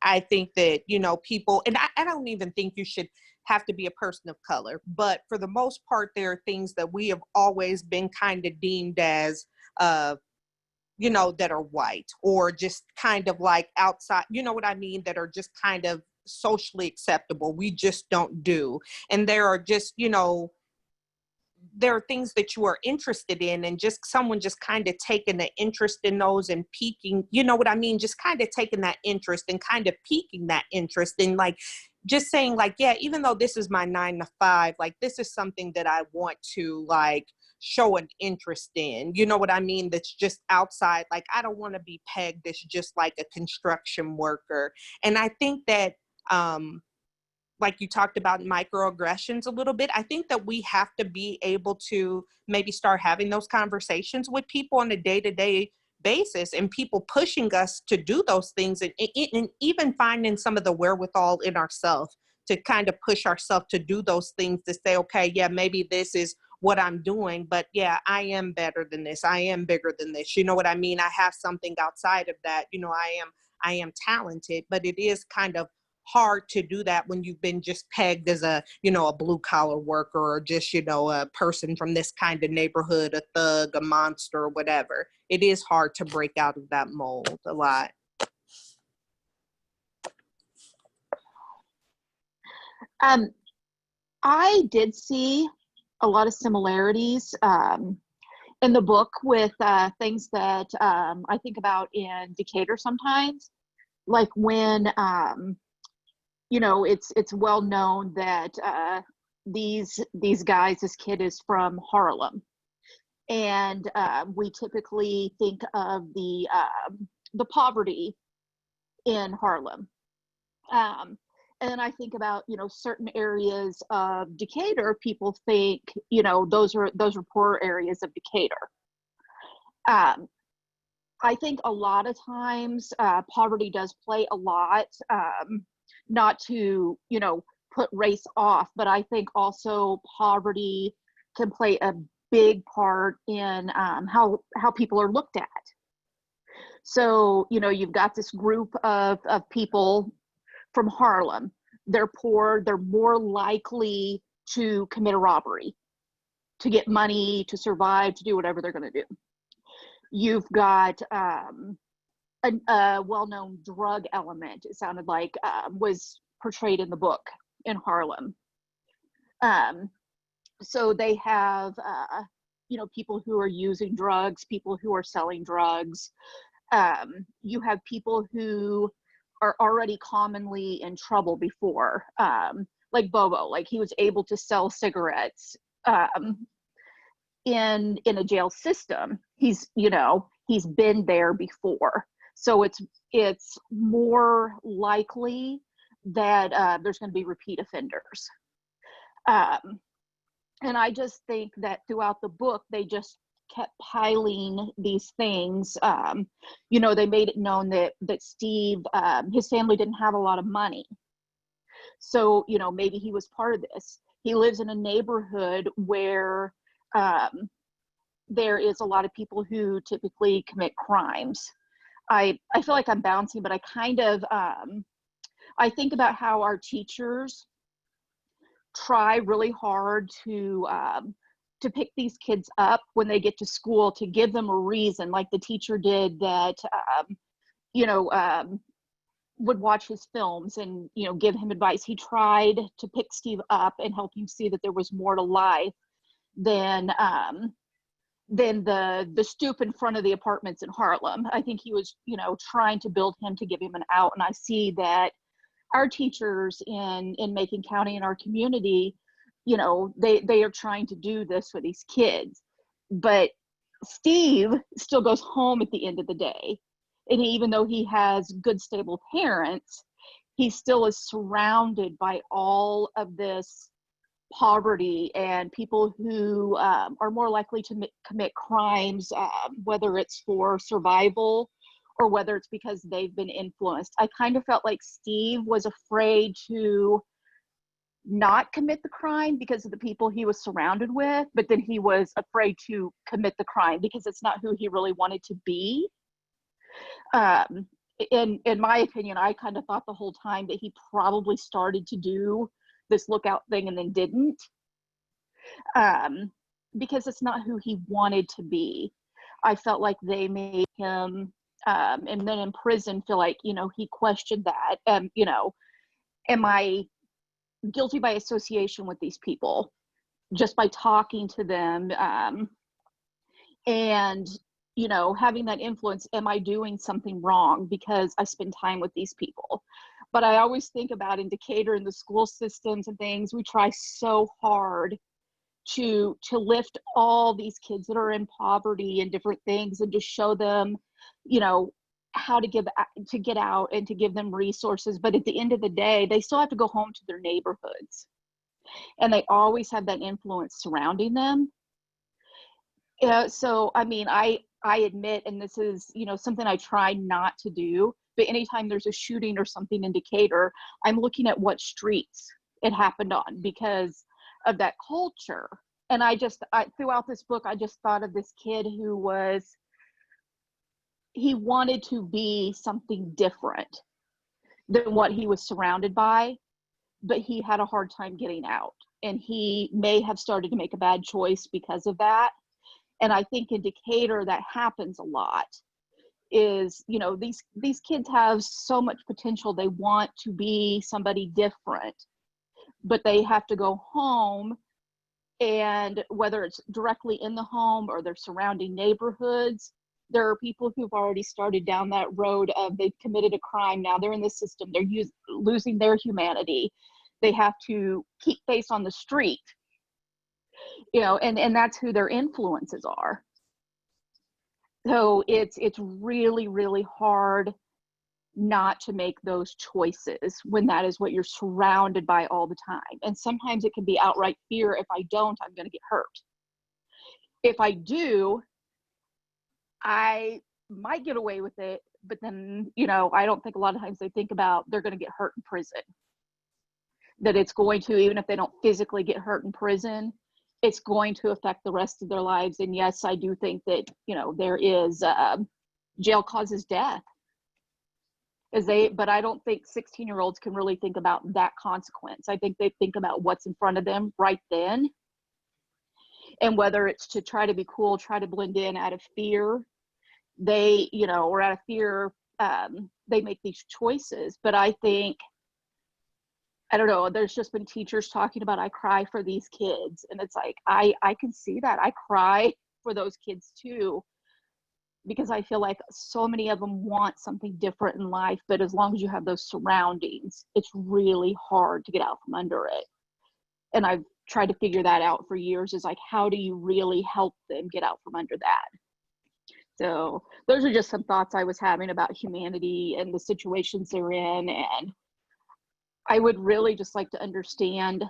Speaker 16: I think that, you know, people, and I don't even think you should have to be a person of color, but for the most part, there are things that we have always been kind of deemed as, you know, that are white or just kind of like outside, you know what I mean, that are just kind of socially acceptable. We just don't do. And there are just, you know, there are things that you are interested in, and just someone just kind of taking an interest in those and piquing, you know what I mean? Just kind of taking that interest and kind of piquing that interest and like, just saying like, yeah, even though this is my 9 to 5, like this is something that I want to like show an interest in, you know what I mean? That's just outside. Like, I don't want to be pegged as just like a construction worker. And I think that, like you talked about microaggressions a little bit, I think that we have to be able to maybe start having those conversations with people on a day-to-day basis, and people pushing us to do those things, and even finding some of the wherewithal in ourselves to kind of push ourselves to do those things, to say, okay, yeah, maybe this is what I'm doing, but yeah, I am better than this. I am bigger than this. You know what I mean? I have something outside of that. You know, I am talented, but it is kind of hard to do that when you've been just pegged as a, you know, a blue collar worker, or just, you know, a person from this kind of neighborhood, a thug, a monster, or whatever. It is hard to break out of that mold a lot.
Speaker 7: I did see a lot of similarities in the book with things that I think about in Decatur sometimes, like when you know, it's well known that these guys, this kid is from Harlem, and we typically think of the poverty in Harlem. And then I think about, you know, certain areas of Decatur, people think, you know, those are poor areas of Decatur. I think a lot of times poverty does play a lot, not to, you know, put race off, but I think also poverty can play a big part in how people are looked at. So, you know, you've got this group of people from Harlem. They're poor, they're more likely to commit a robbery, to get money, to survive, to do whatever they're going to do. You've got a well-known drug element, it sounded like, was portrayed in the book in Harlem. So they have, you know, people who are using drugs, people who are selling drugs. You have people who are already commonly in trouble before, like Bobo, like he was able to sell cigarettes in a jail system. He's, you know, he's been there before. So it's more likely that there's going to be repeat offenders. And I just think that throughout the book, they just kept piling these things. You know, they made it known that Steve, his family didn't have a lot of money. So, you know, maybe he was part of this. He lives in a neighborhood where there is a lot of people who typically commit crimes. I feel like I'm bouncing, but I kind of, I think about how our teachers try really hard to pick these kids up when they get to school, to give them a reason, like the teacher did that, you know, would watch his films and, you know, give him advice. He tried to pick Steve up and help him see that there was more to life than the stoop in front of the apartments in Harlem. I think he was, you know, trying to build him to give him an out. And I see that our teachers in Macon County in our community, you know, they are trying to do this for these kids. But Steve still goes home at the end of the day. And even though he has good, stable parents, he still is surrounded by all of this poverty and people who are more likely to commit crimes, whether it's for survival or whether it's because they've been influenced. I kind of felt like Steve was afraid to not commit the crime because of the people he was surrounded with, but then he was afraid to commit the crime because it's not who he really wanted to be. In my opinion, I kind of thought the whole time that he probably started to do this lookout thing and then didn't, because it's not who he wanted to be. I felt like they made him, and then in prison, feel like, you know, he questioned that. You know, am I guilty by association with these people just by talking to them? And, you know, having that influence, am I doing something wrong because I spend time with these people? But I always think about in Decatur and the school systems and things, we try so hard to lift all these kids that are in poverty and different things and to show them, you know, how to get out and to give them resources. But at the end of the day, they still have to go home to their neighborhoods. And they always have that influence surrounding them. So, I mean, I admit, and this is, you know, something I try not to do, but anytime there's a shooting or something in Decatur, I'm looking at what streets it happened on because of that culture. And throughout this book, I just thought of this kid who he wanted to be something different than what he was surrounded by, but he had a hard time getting out. And he may have started to make a bad choice because of that. And I think in Decatur, that happens a lot. Is, you know, these kids have so much potential. They want to be somebody different, but they have to go home, and whether it's directly in the home or their surrounding neighborhoods, there are people who've already started down that road of they've committed a crime. Now they're in the system. They're losing their humanity. They have to keep face on the street, you know, and that's who their influences are. So it's really, really hard not to make those choices when that is what you're surrounded by all the time. And sometimes it can be outright fear. If I don't, I'm going to get hurt. If I do, I might get away with it, but then, you know, I don't think a lot of times they think about they're going to get hurt in prison. That it's going to, even if they don't physically get hurt in prison, it's going to affect the rest of their lives. And yes, I do think that, you know, there is jail causes death. But I don't think 16-year-olds can really think about that consequence. I think they think about what's in front of them right then. And whether it's to try to be cool, try to blend in out of fear, they, you know, or out of fear, they make these choices. But I think, I don't know, there's just been teachers talking about, I cry for these kids. And it's like, I can see that. I cry for those kids too, because I feel like so many of them want something different in life. But as long as you have those surroundings, it's really hard to get out from under it. And I've tried to figure that out for years, is like, how do you really help them get out from under that? So those are just some thoughts I was having about humanity and the situations they're in. And I would really just like to understand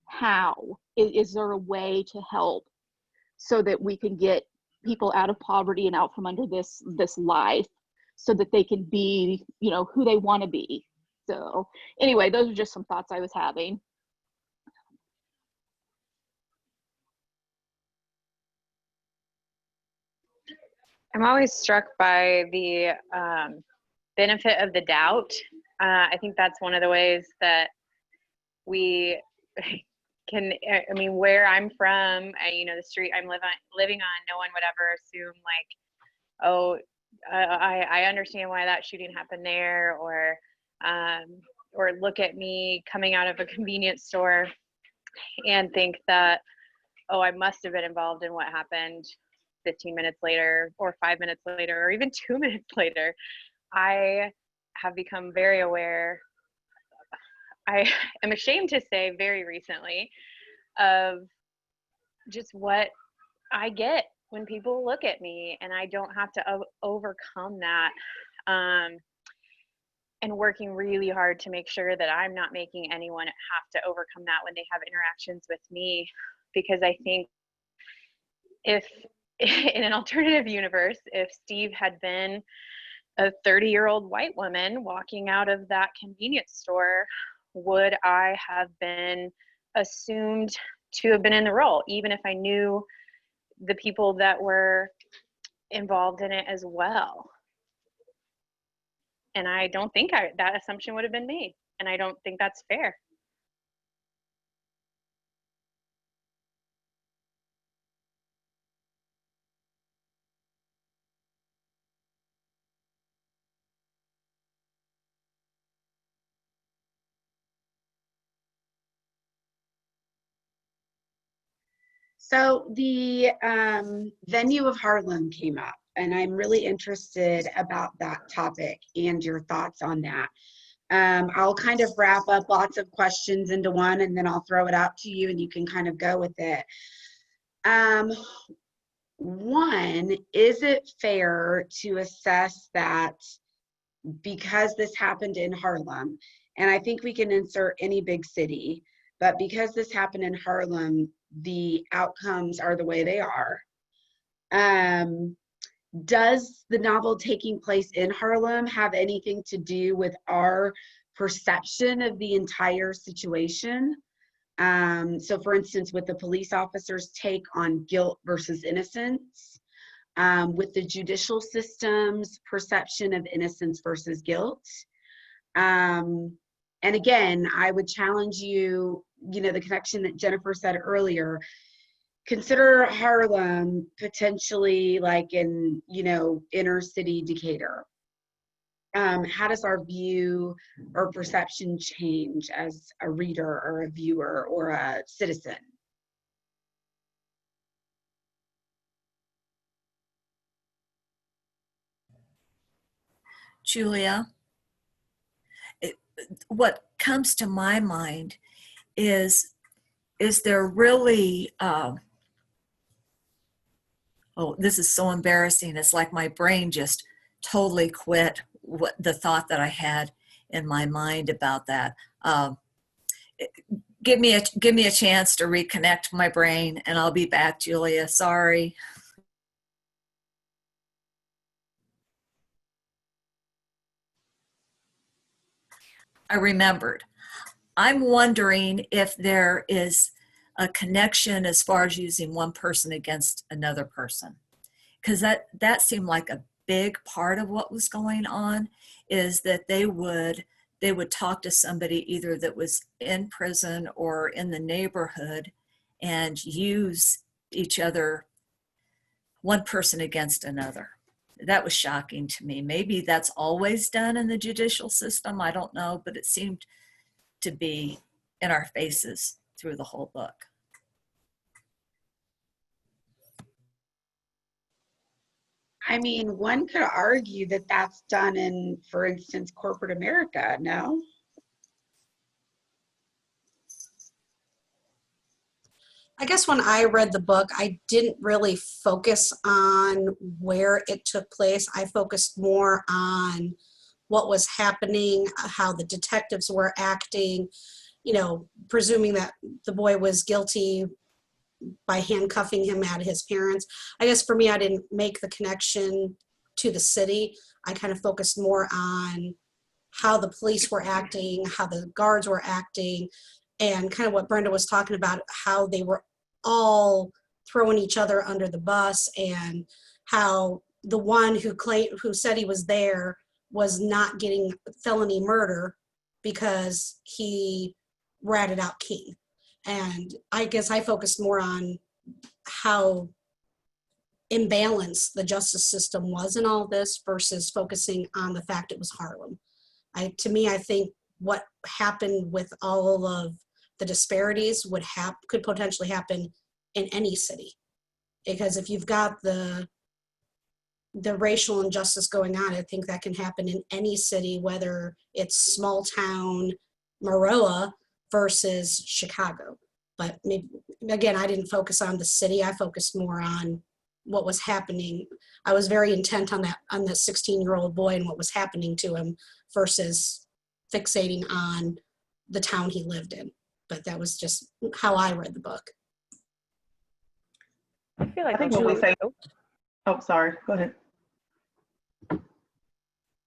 Speaker 7: how, is there a way to help so that we can get people out of poverty and out from under this life so that they can be, you know, who they want to be. So anyway, those are just some thoughts I was having.
Speaker 8: I'm always struck by the benefit of the doubt. I think that's one of the ways that we can, I mean, where I'm from, you know, the street I'm living on, no one would ever assume like, oh, I understand why that shooting happened there, or look at me coming out of a convenience store and think that oh, I must have been involved in what happened 15 minutes later or 5 minutes later or even 2 minutes later. I have become very aware, I am ashamed to say very recently, of just what I get when people look at me, and I don't have to overcome that. And working really hard to make sure that I'm not making anyone have to overcome that when they have interactions with me. Because I think if in an alternative universe, if Steve had been a 30-year-old white woman walking out of that convenience store, would I have been assumed to have been in the role, even if I knew the people that were involved in it as well? And I don't think that assumption would have been made. And I don't think that's fair.
Speaker 1: So the venue of Harlem came up, and I'm really interested about that topic and your thoughts on that. I'll kind of wrap up lots of questions into one, and then I'll throw it out to you and you can kind of go with it. One, is it fair to assess that because this happened in Harlem, and I think we can insert any big city, but because this happened in Harlem, the outcomes are the way they are? Does the novel taking place in Harlem have anything to do with our perception of the entire situation? So for instance, with the police officer's take on guilt versus innocence, with the judicial system's perception of innocence versus guilt. And again, I would challenge you, the connection that Jennifer said earlier, consider Harlem potentially like in, inner city Decatur. How does our view or perception change as a reader or a viewer or a citizen?
Speaker 13: Julia, what comes to my mind is there really, oh, this is so embarrassing. It's like my brain just totally quit the thought that I had in my mind about that. Give me a chance to reconnect my brain, and I'll be back, Julia. Sorry. I remembered. I'm wondering if there is a connection as far as using one person against another person, because that seemed like a big part of what was going on, is that they would talk to somebody either that was in prison or in the neighborhood and use each other, one person against another. That was shocking to me. Maybe that's always done in the judicial system. I don't know, but it seemed to be in our faces through the whole book.
Speaker 1: I mean, one could argue that that's done in, for instance, corporate America, no?
Speaker 22: I guess when I read the book, I didn't really focus on where it took place. I focused more on what was happening, how the detectives were acting, presuming that the boy was guilty by handcuffing him at his parents. I guess for me, I didn't make the connection to the city. I kind of focused more on how the police were acting, how the guards were acting, and kind of what Brenda was talking about, how they were all throwing each other under the bus, and how the one who said he was there was not getting felony murder because he ratted out King. And I guess I focused more on how imbalanced the justice system was in all this versus focusing on the fact it was Harlem. To me, I think what happened with all of the disparities could potentially happen in any city. Because if you've got the racial injustice going on, I think that can happen in any city, whether it's small town Maroa versus Chicago. But maybe, again, I didn't focus on the city. I focused more on what was happening. I was very intent on the 16-year-old boy and what was happening to him versus fixating on the town he lived in. But that was just how I read the book.
Speaker 11: I feel like
Speaker 3: I think when we say, oh, sorry, go ahead.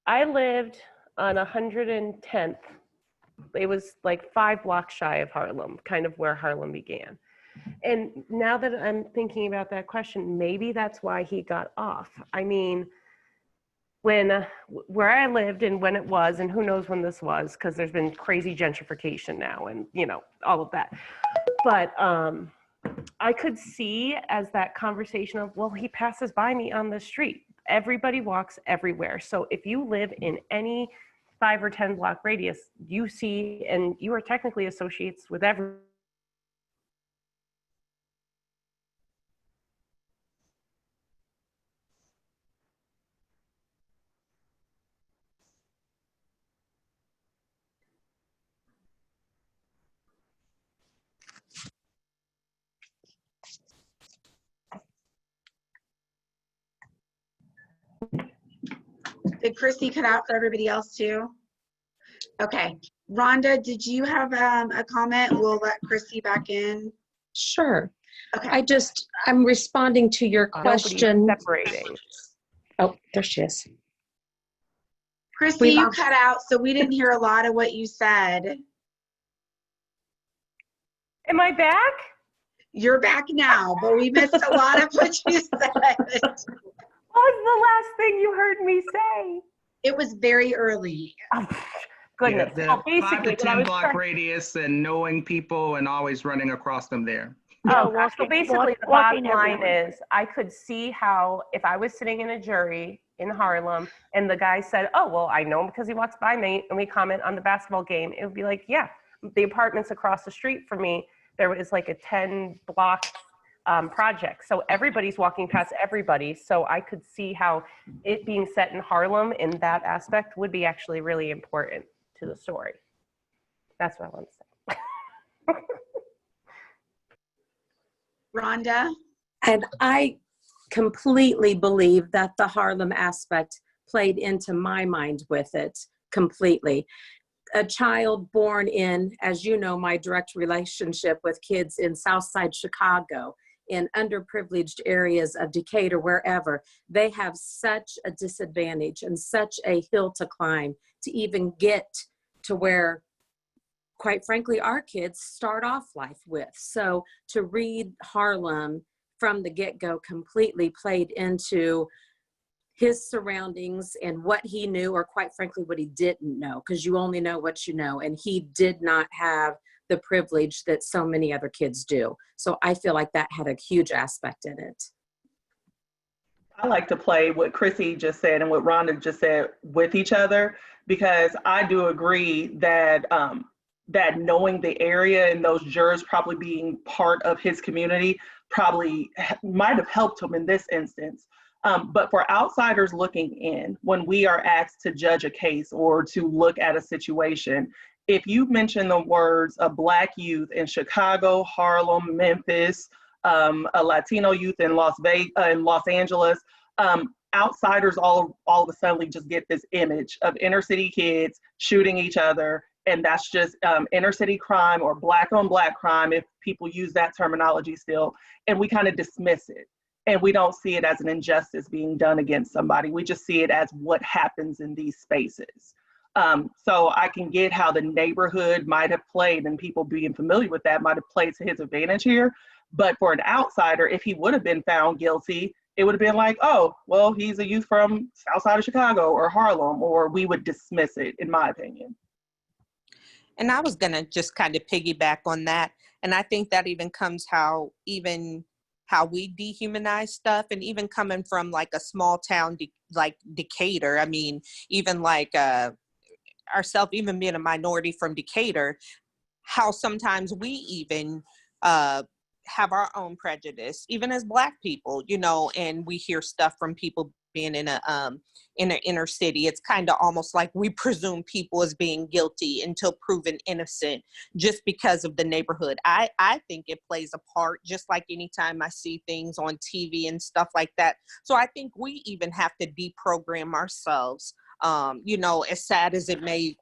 Speaker 11: I lived on 110th. It was like 5 blocks shy of Harlem, kind of where Harlem began. And now that I'm thinking about that question, maybe that's why he got off. I mean, when where I lived and when it was, and who knows when this was, because there's been crazy gentrification now and, you know, all of that. But I could see as that conversation of, well, he passes by me on the street. Everybody walks everywhere. So if you live in any 5 or 10 block radius, you see, and you are technically associates with everyone.
Speaker 1: Did Chrissy cut out for everybody else too? Okay. Rhonda, did you have a comment? We'll let Chrissy back in.
Speaker 15: Sure.
Speaker 1: Okay.
Speaker 15: I'm responding to your question.
Speaker 11: Nobody's separating.
Speaker 15: Oh, there she is.
Speaker 1: Chrissy, you cut out, so we didn't hear a lot of what you said.
Speaker 11: Am I back?
Speaker 1: You're back now, but we missed a lot of what you said.
Speaker 11: What was the last thing you heard me say?
Speaker 1: It was very early.
Speaker 11: Oh, goodness.
Speaker 20: Yeah,
Speaker 11: Well,
Speaker 20: the 5 to
Speaker 11: basically,
Speaker 20: 10 block radius and knowing people and always running across them there.
Speaker 11: Oh, well, so basically the bottom line is I could see how if I was sitting in a jury in Harlem and the guy said, oh, well, I know him because he walks by me and we comment on the basketball game, it would be like, yeah, the apartments across the street from me, there was like a 10 block project. So everybody's walking past everybody. So I could see how it being set in Harlem in that aspect would be actually really important to the story. That's what I want to say.
Speaker 1: Rhonda?
Speaker 15: And I completely believe that the Harlem aspect played into my mind with it completely. A child born in, as you know, my direct relationship with kids in Southside Chicago, in underprivileged areas of Decatur, wherever, they have such a disadvantage and such a hill to climb to even get to where, quite frankly, our kids start off life with. So to read Harlem from the get-go completely played into his surroundings and what he knew, or quite frankly, what he didn't know, because you only know what you know. And he did not have the privilege that so many other kids do. So I feel like that had a huge aspect in it.
Speaker 3: I like to play what Chrissy just said and what Rhonda just said with each other, because I do agree that that knowing the area and those jurors probably being part of his community probably might have helped him in this instance. But for outsiders looking in, when we are asked to judge a case or to look at a situation, if you mention the words a Black youth in Chicago, Harlem, Memphis, a Latino youth in Los Angeles, outsiders all of a sudden just get this image of inner city kids shooting each other, and that's just inner city crime or Black on Black crime, if people use that terminology still, and we kind of dismiss it. And we don't see it as an injustice being done against somebody. We just see it as what happens in these spaces. So I can get how the neighborhood might have played, and people being familiar with that might have played to his advantage here. But for an outsider, if he would have been found guilty, it would have been like, oh, well, he's a youth from south side of Chicago or Harlem, or we would dismiss it, in my opinion.
Speaker 16: And I was gonna just kind of piggyback on that. And I think that even comes how we dehumanize stuff, and even coming from like a small town like Decatur. I mean, even like ourselves, even being a minority from Decatur, how sometimes we even have our own prejudice, even as Black people, you know, and we hear stuff from people being in an inner city. It's kind of almost like we presume people as being guilty until proven innocent just because of the neighborhood. I think it plays a part, just like anytime I see things on TV and stuff like that. So I think we even have to deprogram ourselves. You know, as sad as it may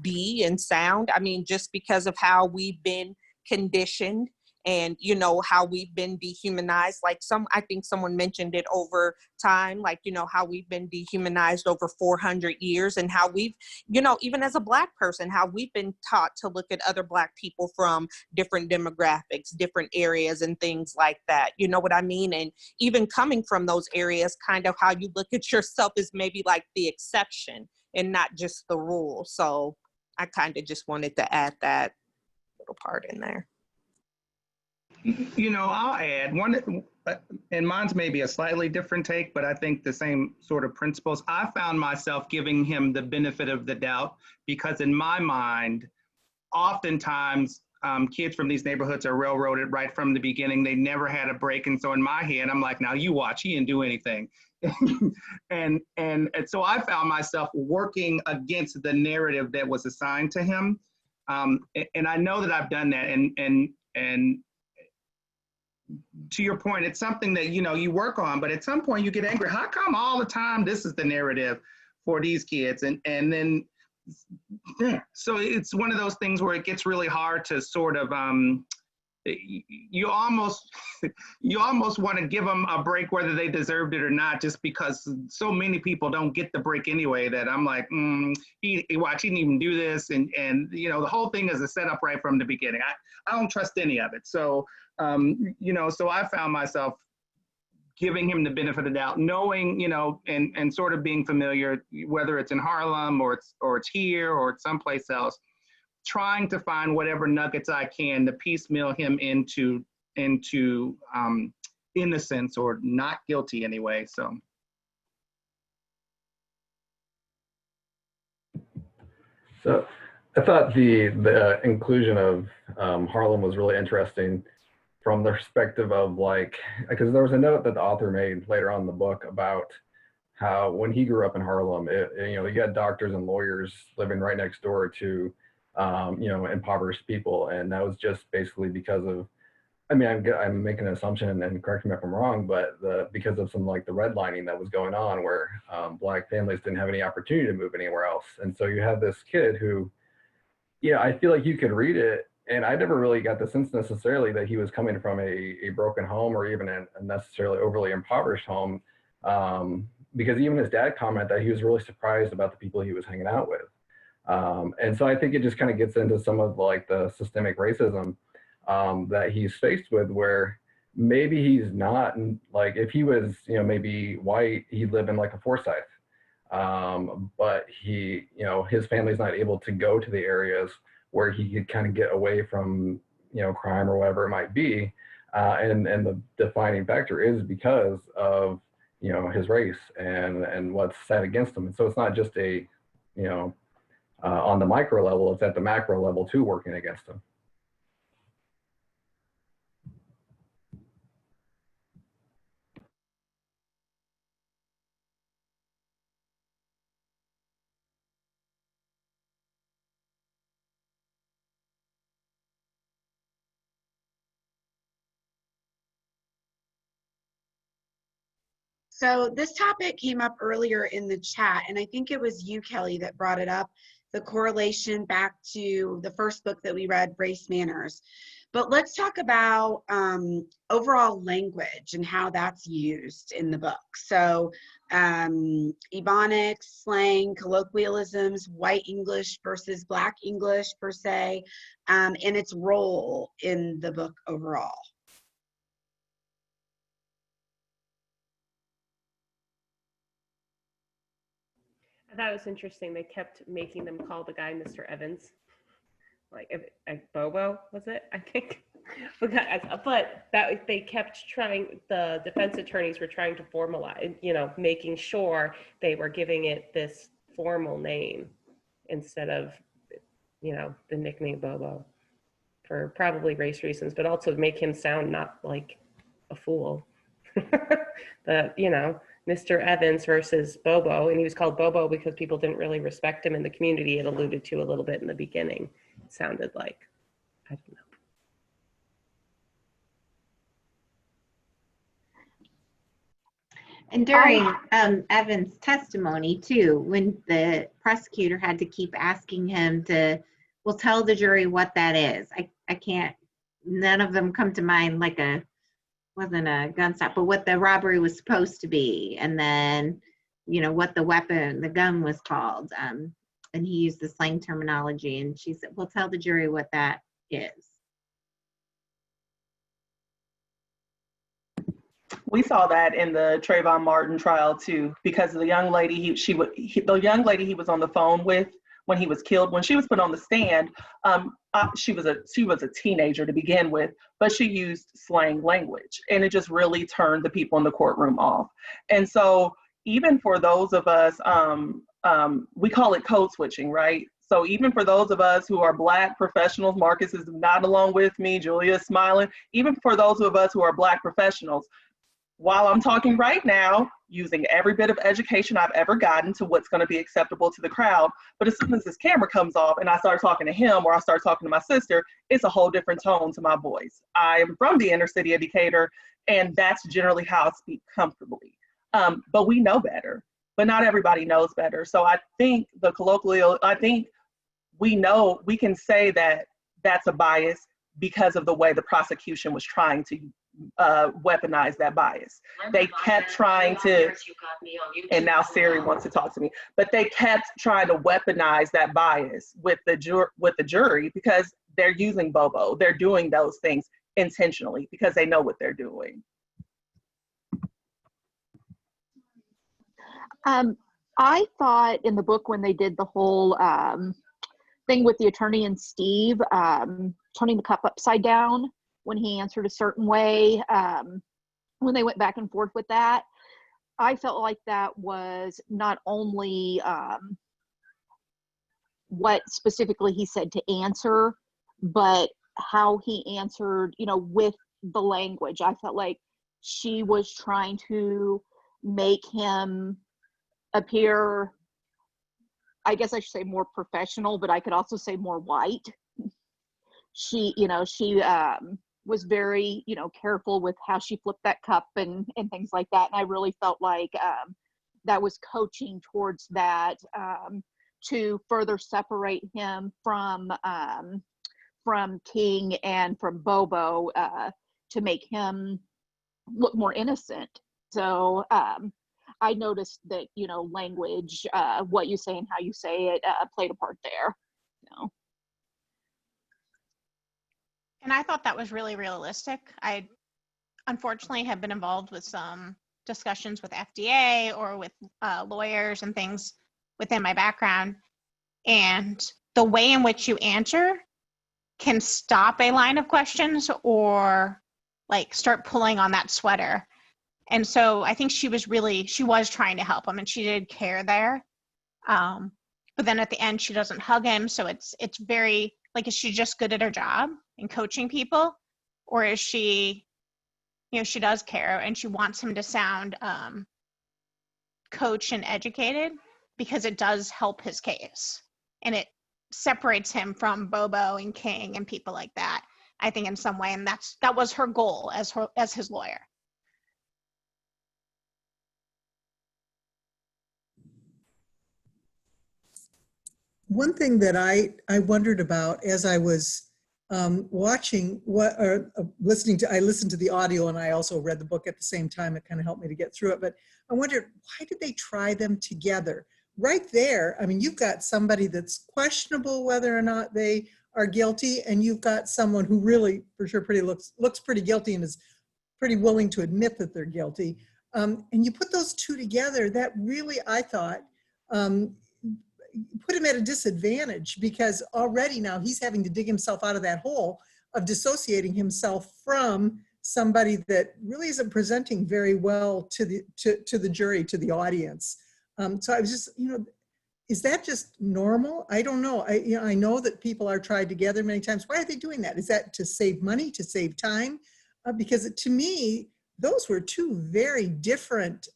Speaker 16: be and sound, I mean, just because of how we've been conditioned and, you know, how we've been dehumanized. Like I think someone mentioned it over time, like, you know, how we've been dehumanized over 400 years and how we've, you know, even as a Black person, how we've been taught to look at other Black people from different demographics, different areas and things like that. You know what I mean? And even coming from those areas, kind of how you look at yourself is maybe like the exception and not just the rule. So I kind of just wanted to add that little part in there.
Speaker 20: You know, I'll add one, and mine's maybe a slightly different take, but I think the same sort of principles. I found myself giving him the benefit of the doubt because in my mind, oftentimes kids from these neighborhoods are railroaded right from the beginning. They never had a break. And so in my head, I'm like, now you watch, he didn't do anything. and so I found myself working against the narrative that was assigned to him. And I know that I've done that. And to your point, it's something that, you know, you work on, but at some point you get angry. How come all the time this is the narrative for these kids? And then, so it's one of those things where it gets really hard to sort of, you almost want to give them a break whether they deserved it or not, just because so many people don't get the break anyway that I'm like, he didn't even do this. And you know, the whole thing is a setup right from the beginning. I don't trust any of it. So, you know, so I found myself giving him the benefit of the doubt, knowing, you know, and sort of being familiar, whether it's in Harlem or it's here or it's someplace else, trying to find whatever nuggets I can to piecemeal him into innocence or not guilty anyway. So.
Speaker 12: So I thought the inclusion of Harlem was really interesting from the perspective of, like, because there was a note that the author made later on in the book about how when he grew up in Harlem, you know, you had doctors and lawyers living right next door to, you know, impoverished people. And that was just basically because of, I mean, I'm making an assumption and correct me if I'm wrong, but because of some like the redlining that was going on where Black families didn't have any opportunity to move anywhere else. And so you have this kid who, yeah, I feel like you could read it, and I never really got the sense necessarily that he was coming from a broken home or even a necessarily overly impoverished home, because even his dad commented that he was really surprised about the people he was hanging out with. And so I think it just kind of gets into some of like the systemic racism that he's faced with, where maybe he's not, like if he was, you know, maybe white, he'd live in like a Forsyth. But he, you know, his family's not able to go to the areas where he could kind of get away from, you know, crime or whatever it might be. And the defining factor is because of, you know, his race and what's set against him. And so it's not just a, you know, on the micro level, it's at the macro level too, working against him.
Speaker 1: So this topic came up earlier in the chat, and I think it was you, Kelly, that brought it up, the correlation back to the first book that we read, Race Manners. But let's talk about overall language and how that's used in the book. So Ebonics, slang, colloquialisms, white English versus Black English per se, and its role in the book overall.
Speaker 11: I thought it was interesting. They kept making them call the guy Mr. Evans. Like Bobo, was it? I think. But that they kept trying, the defense attorneys were trying to formalize, you know, making sure they were giving it this formal name instead of, you know, the nickname Bobo. for probably race reasons, but also to make him sound not like a fool. But, you know, Mr. Evans versus Bobo, and he was called Bobo because people didn't really respect him in the community. It alluded to a little bit in the beginning. It sounded like, I don't know.
Speaker 19: And during Evan's testimony too, when the prosecutor had to keep asking him to, well, tell the jury what that is. I can't, none of them come to mind, like wasn't a gun stop, but what the robbery was supposed to be. And then, you know, what the weapon, the gun was called. And he used the slang terminology, and she said, well, tell the jury what that is.
Speaker 3: We saw that in the Trayvon Martin trial too, because the young lady the young lady he was on the phone with when he was killed, when she was put on the stand, she was a teenager to begin with, but she used slang language, and it just really turned the people in the courtroom off. And so even for those of us, we call it code switching, right? So even for those of us who are Black professionals, Marcus is not along with me, Julia's smiling, even for those of us who are Black professionals, while I'm talking right now, using every bit of education I've ever gotten to what's going to be acceptable to the crowd, but as soon as this camera comes off and I start talking to him or I start talking to my sister, it's a whole different tone to my voice. I am from the inner city of Decatur, and that's generally how I speak comfortably. But we know better, but not everybody knows better. So I think we know, we can say that that's a bias because of the way the prosecution was trying to weaponize that bias. They kept trying to, and now Siri wants to talk to me, but they kept trying to weaponize that bias with the jury because they're using Bobo. They're doing those things intentionally because they know what they're doing.
Speaker 7: I thought in the book when they did the whole thing with the attorney and Steve turning the cup upside down when he answered a certain way, when they went back and forth with that, I felt like that was not only what specifically he said to answer, but how he answered, you know, with the language. I felt like she was trying to make him appear, I guess I should say more professional, but I could also say more white. She was very, you know, careful with how she flipped that cup and things like that. And I really felt like that was coaching towards that to further separate him from King and from Bobo to make him look more innocent. So I noticed that, you know, language, what you say and how you say it played a part there. So.
Speaker 5: And I thought that was really realistic. I unfortunately have been involved with some discussions with FDA or with lawyers and things within my background. And the way in which you answer can stop a line of questions or like start pulling on that sweater. And so I think she was trying to help him, and she did care there. But then at the end, she doesn't hug him. So it's very, like, is she just good at her job in coaching people? Or is she, you know, she does care and she wants him to sound coached and educated because it does help his case. And it separates him from Bobo and King and people like that, I think, in some way. And that was her goal as his lawyer.
Speaker 9: One thing that I wondered about as I was watching listening to the audio, and I also read the book at the same time. It kind of helped me to get through it. But I wondered, why did they try them together? Right there, I mean, you've got somebody that's questionable whether or not they are guilty, and you've got someone who really, for sure, looks pretty guilty and is pretty willing to admit that they're guilty. And you put those two together, that really, I thought, put him at a disadvantage, because already now he's having to dig himself out of that hole of dissociating himself from somebody that really isn't presenting very well to the jury, to the audience. So I was just, you know, is that just normal? I don't know. I know that people are tried together many times. Why are they doing that? Is that to save money, to save time? Because to me, those were two very different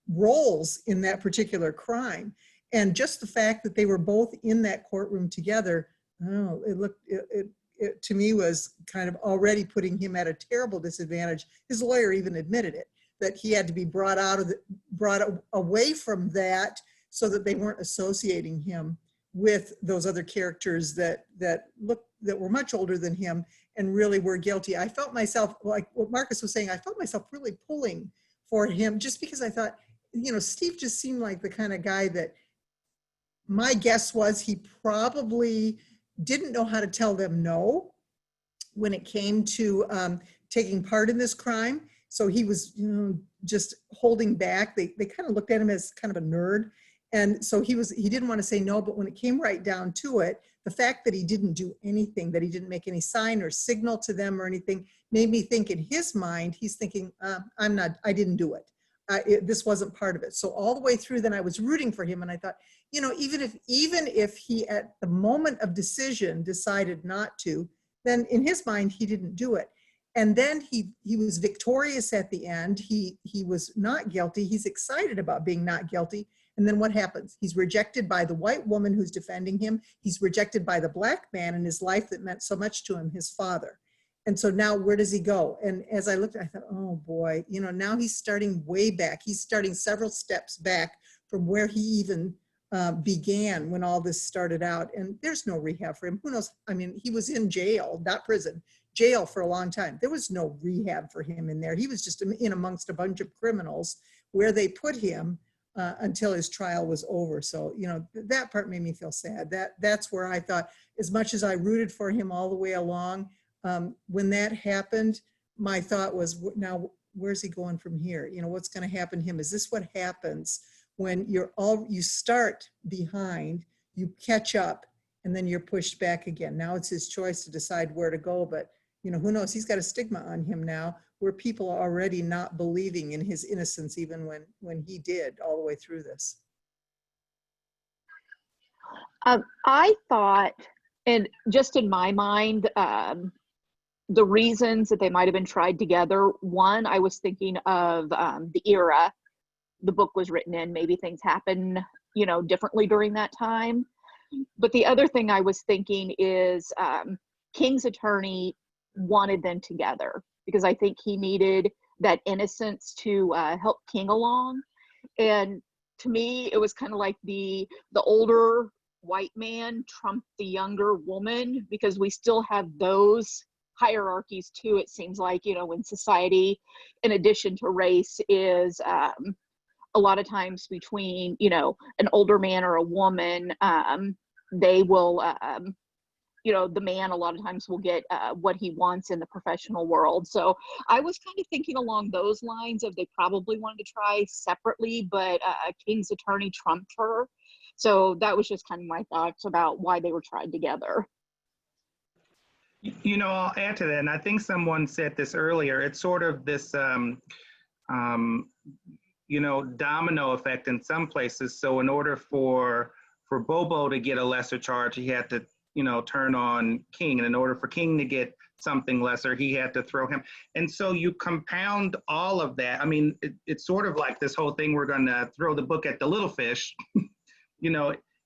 Speaker 9: roles in that particular crime. And just the fact that they were both in that courtroom together, I don't know, it to me was kind of already putting him at a terrible disadvantage. His lawyer even admitted it, that he had to be brought away from that so that they weren't associating him with those other characters that were much older than him and really were guilty. I felt myself, like what Marcus was saying, I felt myself really pulling for him just because I thought, Steve just seemed like the kind of guy that, my guess was he probably didn't know how to tell them no when it came to taking part in this crime. So he was, just holding back. They kind of looked at him as kind of a nerd. And so he didn't want to say no, but when it came right down to it, the fact that he didn't do anything, that he didn't make any sign or signal to them or anything, made me think in his mind, he's thinking, I didn't do it. This wasn't part of it. So all the way through, then I was rooting for him. And I thought, even if he at the moment of decision decided not to, then in his mind, he didn't do it. And then he was victorious at the end. He was not guilty. He's excited about being not guilty. And then what happens? He's rejected by the white woman who's defending him. He's rejected by the black man in his life that meant so much to him, his father. And so now where does he go? And as I looked, I thought, oh boy, now he's starting way back. He's starting several steps back from where he even began when all this started out. And there's no rehab for him. Who knows? I mean, he was in jail, not prison, jail for a long time. There was no rehab for him in there. He was just in amongst a bunch of criminals where they put him until his trial was over. So, that part made me feel sad. That's where I thought, as much as I rooted for him all the way along, when that happened, my thought was, now where's he going from here? What's going to happen to him? Is this what happens when you start behind, you catch up, and then you're pushed back again? Now it's his choice to decide where to go, but who knows? He's got a stigma on him now where people are already not believing in his innocence, even when he did all the way through this.
Speaker 7: I thought, and just in my mind, the reasons that they might have been tried together, one, I was thinking of the era the book was written in. Maybe things happen, differently during that time. But the other thing I was thinking is King's attorney wanted them together because I think he needed that innocence to help King along. And to me, it was kind of like the older white man trumped the younger woman, because we still have those hierarchies too, it seems like, in society, in addition to race, is a lot of times between, an older man or a woman, they will, the man a lot of times will get what he wants in the professional world. So I was kind of thinking along those lines of they probably wanted to try separately, but King's attorney trumped her. So that was just kind of my thoughts about why they were tried together.
Speaker 20: I'll add to that, and I think someone said this earlier. It's sort of this, domino effect in some places. So in order for Bobo to get a lesser charge, he had to, turn on King, and in order for King to get something lesser, he had to throw him. And so you compound all of that. I mean, it's sort of like this whole thing, we're going to throw the book at the little fish,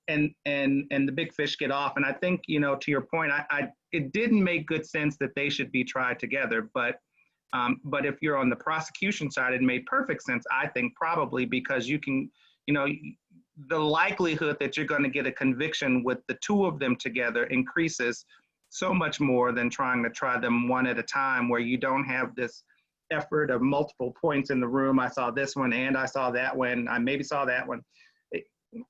Speaker 20: and the big fish get off. And I think, to your point, it didn't make good sense that they should be tried together. But if you're on the prosecution side, it made perfect sense, I think, probably because you can, the likelihood that you're going to get a conviction with the two of them together increases so much more than trying to try them one at a time, where you don't have this effort of multiple points in the room. I saw this one and I saw that one. I maybe saw that one.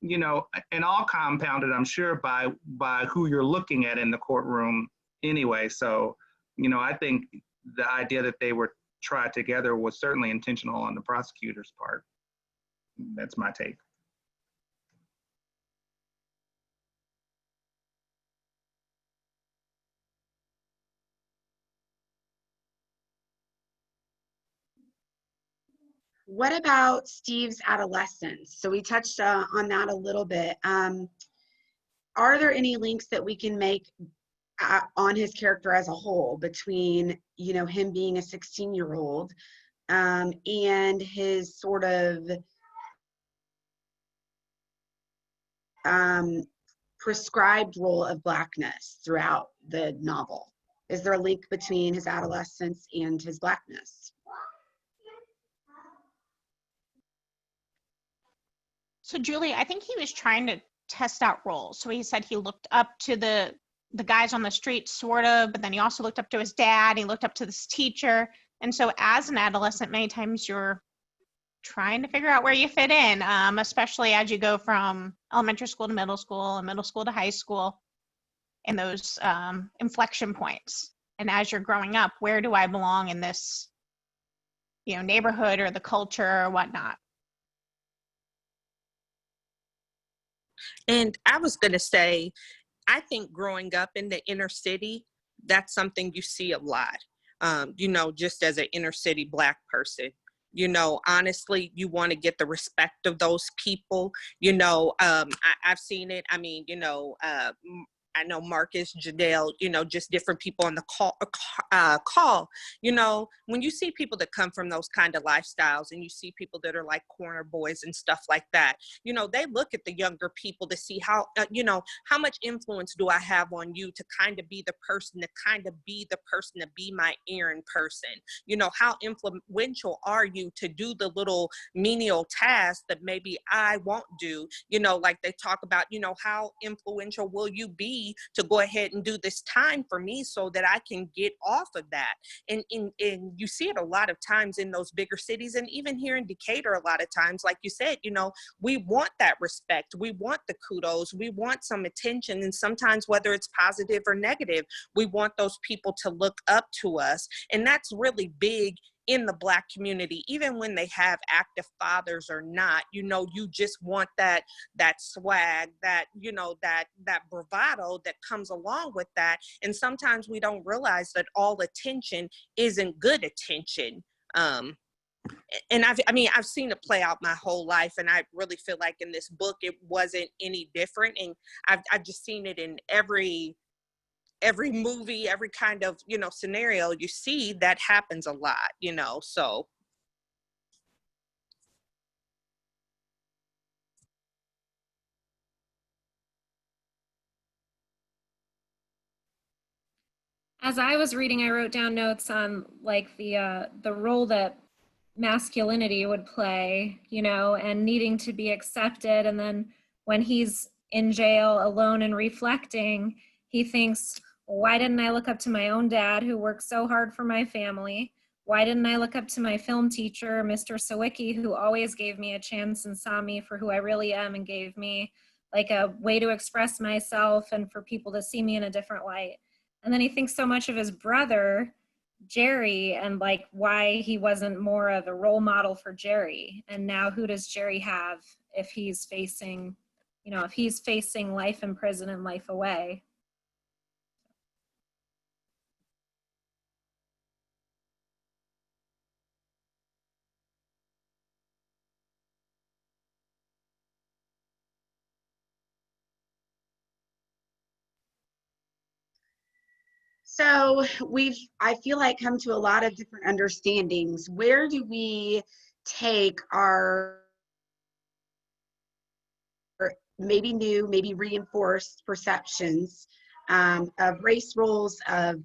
Speaker 20: And all compounded, I'm sure, by who you're looking at in the courtroom anyway. So, I think the idea that they were tried together was certainly intentional on the prosecutor's part. That's my take.
Speaker 1: what about Steve's adolescence? So we touched on that a little bit. Are there any links that we can make on his character as a whole between, you know, him being a 16-year-old and his sort of prescribed role of Blackness throughout the novel? Is there a link between his adolescence and his Blackness?
Speaker 5: So Julie, I think he was trying to test out roles. So he said he looked up to the guys on the street, sort of, but then he also looked up to his dad. He looked up to this teacher. And so as an adolescent, many times you're trying to figure out where you fit in, especially as you go from elementary school to middle school and middle school to high school, and those inflection points. And as you're growing up, where do I belong in this, you know, neighborhood or the culture or whatnot?
Speaker 16: And I was going to say, I think growing up in the inner city, that's something you see a lot. You know, just as an inner city Black person, you know, honestly, you want to get the respect of those people. You know, I've seen it. I mean, you know, I know Marcus, Jadale, you know, just different people on the call, you know, when you see people that come from those kind of lifestyles and you see people that are like corner boys and stuff like that, you know, they look at the younger people to see how, you know, how much influence do I have on you to kind of be the person, to be my errand person? You know, how influential are you to do the little menial tasks that maybe I won't do? You know, like they talk about, you know, how influential will you be to go ahead and do this time for me so that I can get off of that. And you see it a lot of times in those bigger cities, and even here in Decatur a lot of times, like you said, you know, we want that respect, we want the kudos, we want some attention, and sometimes whether it's positive or negative, we want those people to look up to us. And that's really big in the Black community, even when they have active fathers or not, you know, you just want that swag, that, you know, that bravado that comes along with that. And sometimes we don't realize that all attention isn't good attention. And I've seen it play out my whole life, and I really feel like in this book it wasn't any different. And I've just seen it in every movie, every kind of, you know, scenario you see. That happens a lot, you know, so.
Speaker 18: As I was reading, I wrote down notes on like the role that masculinity would play, you know, and needing to be accepted. And then when he's in jail alone and reflecting, he thinks, why didn't I look up to my own dad who worked so hard for my family? Why didn't I look up to my film teacher, Mr. Sawicki, who always gave me a chance and saw me for who I really am and gave me like a way to express myself and for people to see me in a different light? And then he thinks so much of his brother, Jerry, and like why he wasn't more of a role model for Jerry. And now who does Jerry have if he's facing, you know, if he's facing life in prison and life away?
Speaker 1: So I feel like, come to a lot of different understandings. Where do we take our maybe new, maybe reinforced perceptions of race roles, of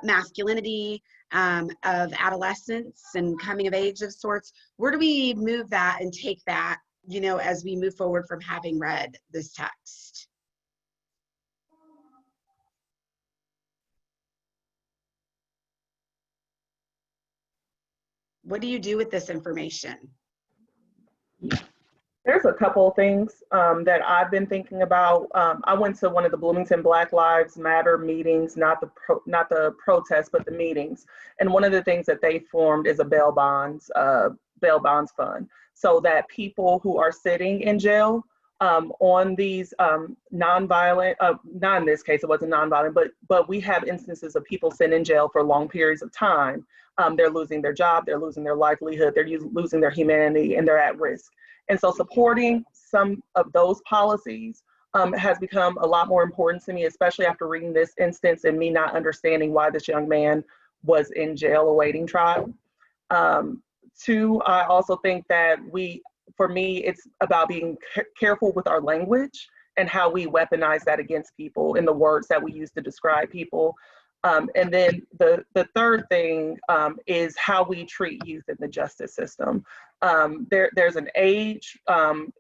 Speaker 1: masculinity, of adolescence and coming of age of sorts? Where do we move that and take that, you know, as we move forward from having read this text? What do you do with this information?
Speaker 3: There's a couple of things that I've been thinking about. I went to one of the Bloomington Black Lives Matter meetings, not the protests, but the meetings. And one of the things that they formed is a bail bonds fund, so that people who are sitting in jail on these nonviolent, not in this case, it wasn't nonviolent, but we have instances of people sitting in jail for long periods of time. They're losing their job, they're losing their livelihood, they're losing their humanity, and they're at risk. And so supporting some of those policies has become a lot more important to me, especially after reading this instance and me not understanding why this young man was in jail awaiting trial. Two, I also think that for me, it's about being careful with our language and how we weaponize that against people in the words that we use to describe people. And then the third thing is how we treat youth in the justice system. There's an age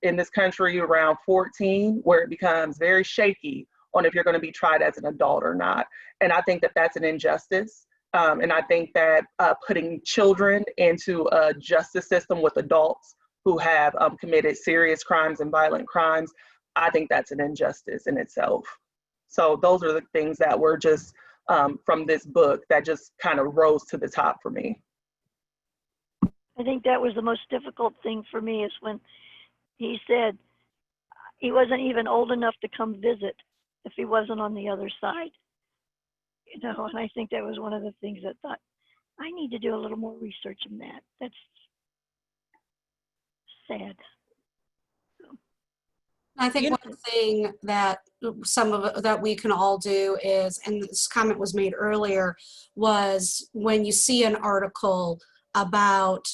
Speaker 3: in this country around 14 where it becomes very shaky on if you're going to be tried as an adult or not. And I think that that's an injustice. And I think that putting children into a justice system with adults who have committed serious crimes and violent crimes, I think that's an injustice in itself. So those are the things that were just from this book that just kind of rose to the top for me.
Speaker 14: I think that was the most difficult thing for me, is when he said he wasn't even old enough to come visit if he wasn't on the other side. You know, and I think that was one of the things I thought, I need to do a little more research on that. That's sad.
Speaker 22: I think one thing that that we can all do is, and this comment was made earlier, was when you see an article about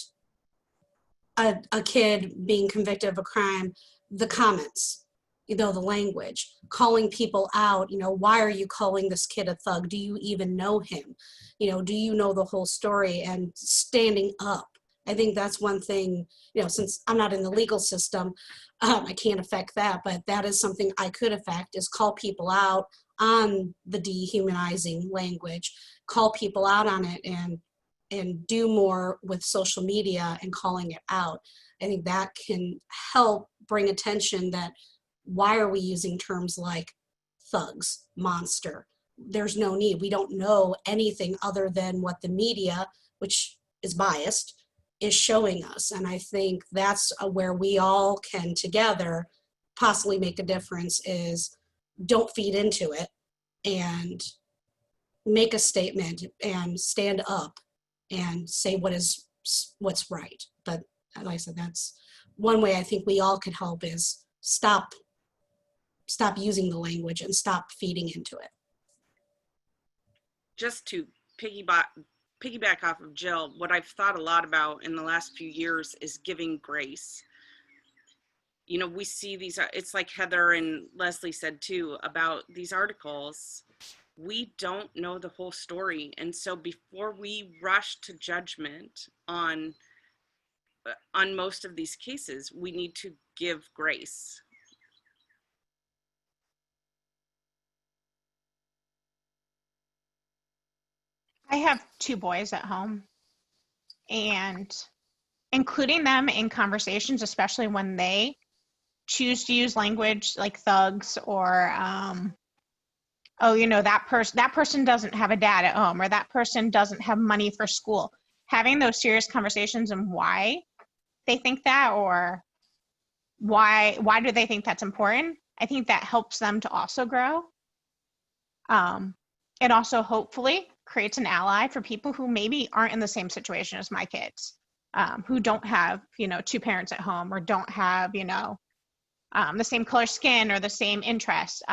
Speaker 22: a kid being convicted of a crime, the comments, you know, the language, calling people out, you know, why are you calling this kid a thug? Do you even know him? You know, do you know the whole story? And standing up. I think that's one thing, you know, since I'm not in the legal system, I can't affect that, but that is something I could affect, is call people out on the dehumanizing language, call people out on it, and do more with social media and calling it out. I think that can help bring attention that, why are we using terms like thugs, monster? There's no need. We don't know anything other than what the media, which is biased, is showing us. And I think that's where we all can together possibly make a difference, is don't feed into it and make a statement and stand up and say what's right. But like I said, that's one way I think we all can help, is stop using the language and stop feeding into it.
Speaker 6: Just to piggyback off of Jill, what I've thought a lot about in the last few years is giving grace. You know, we see these, it's like Heather and Leslie said too, about these articles, we don't know the whole story. And so before we rush to judgment on most of these cases, we need to give grace.
Speaker 5: I have 2 boys at home, and including them in conversations, especially when they choose to use language like thugs or, oh, you know, that person doesn't have a dad at home, or that person doesn't have money for school. Having those serious conversations and why they think that, or why do they think that's important, I think that helps them to also grow. It also hopefully creates an ally for people who maybe aren't in the same situation as my kids, who don't have, you know, 2 parents at home, or don't have, you know, the same color skin or the same interests.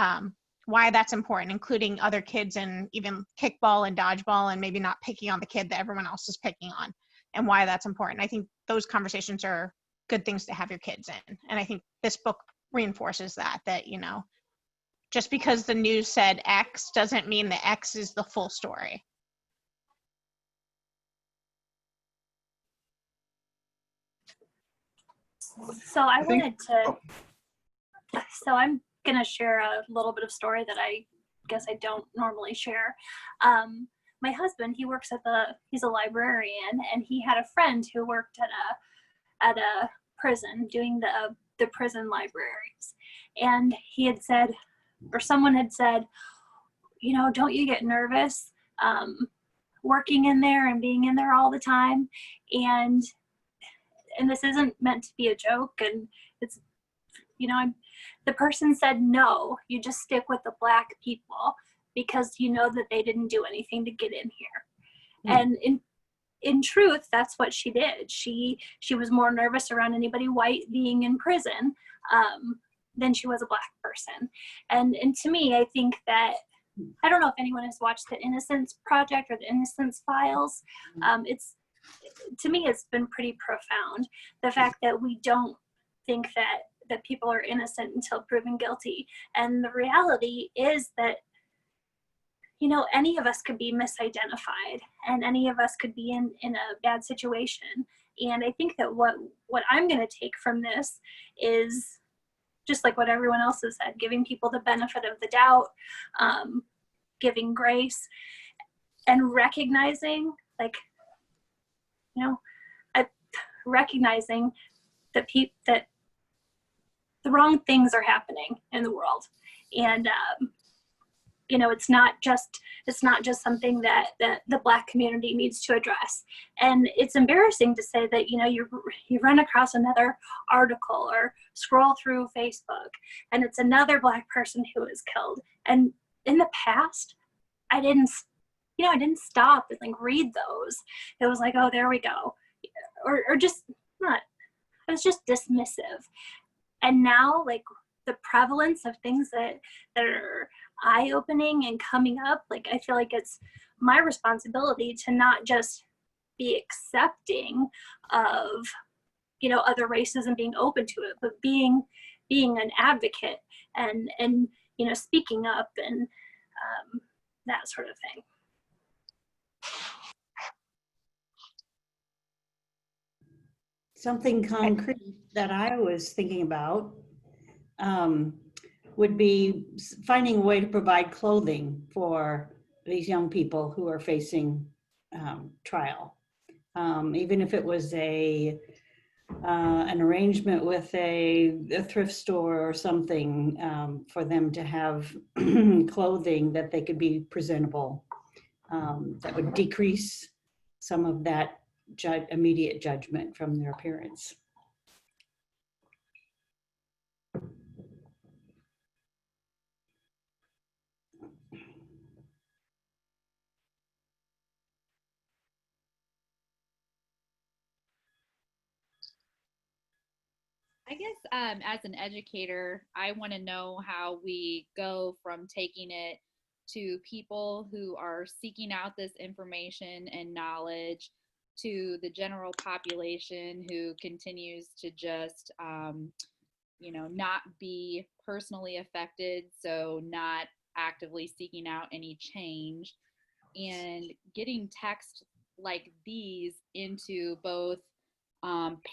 Speaker 5: Why that's important, including other kids in even kickball and dodgeball, and maybe not picking on the kid that everyone else is picking on, and why that's important. I think those conversations are good things to have your kids in. And I think this book reinforces that, you know, just because the news said X doesn't mean that X is the full story.
Speaker 4: So I'm going to share a little bit of story that I guess I don't normally share. My husband, he's a librarian, and he had a friend who worked at a prison doing the prison libraries. And he had said, or someone had said, you know, don't you get nervous working in there and being in there all the time? And this isn't meant to be a joke, and it's the person said no, you just stick with the Black people because you know that they didn't do anything to get in here. And in truth, that's what she did. She was more nervous around anybody white being in prison than she was a Black person. And to me, I think that, I don't know if anyone has watched the Innocence Project or the Innocence Files. To me, it's been pretty profound. The fact that we don't think that people are innocent until proven guilty. And the reality is that, any of us could be misidentified and any of us could be in a bad situation. And I think that what I'm going to take from this is just like what everyone else has said, giving people the benefit of the doubt, giving grace, and recognizing, recognizing that the wrong things are happening in the world, and it's not just something that the Black community needs to address. And it's embarrassing to say that you run across another article or scroll through Facebook and it's another Black person who is killed. And in the past, I didn't stop and read those. It was like, oh, there we go, or just not. I was just dismissive. And now, the prevalence of things that are eye-opening and coming up, I feel like it's my responsibility to not just be accepting of other races and being open to it, but being an advocate and speaking up and that sort of thing.
Speaker 10: Something concrete that I was thinking about would be finding a way to provide clothing for these young people who are facing trial. Even if it was an arrangement with a thrift store or something for them to have clothing that they could be presentable, that would decrease some of that immediate judgment from their appearance.
Speaker 17: I guess as an educator, I want to know how we go from taking it to people who are seeking out this information and knowledge to the general population who continues to just, not be personally affected, so not actively seeking out any change, and getting text like these into both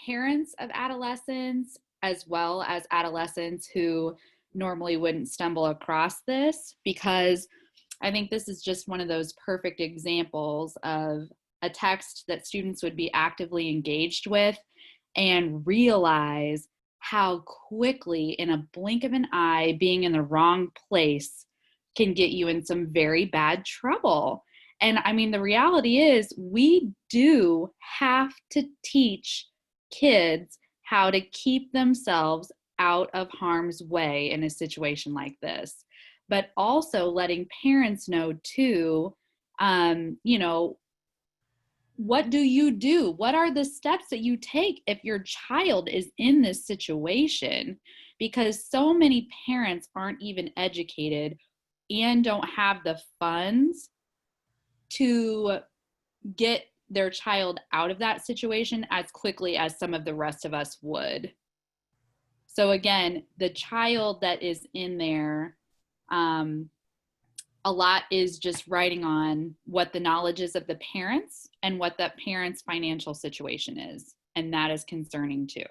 Speaker 17: parents of adolescents as well as adolescents who normally wouldn't stumble across this, because I think this is just one of those perfect examples of a text that students would be actively engaged with and realize how quickly, in a blink of an eye, being in the wrong place can get you in some very bad trouble. And I mean, the reality is we do have to teach kids how to keep themselves out of harm's way in a situation like this, but also letting parents know too, what do you do? What are the steps that you take if your child is in this situation? Because so many parents aren't even educated and don't have the funds to get their child out of that situation as quickly as some of the rest of us would. So again, the child that is in there, a lot is just writing on what the knowledge is of the parents and what that parent's financial situation is. And that is concerning too.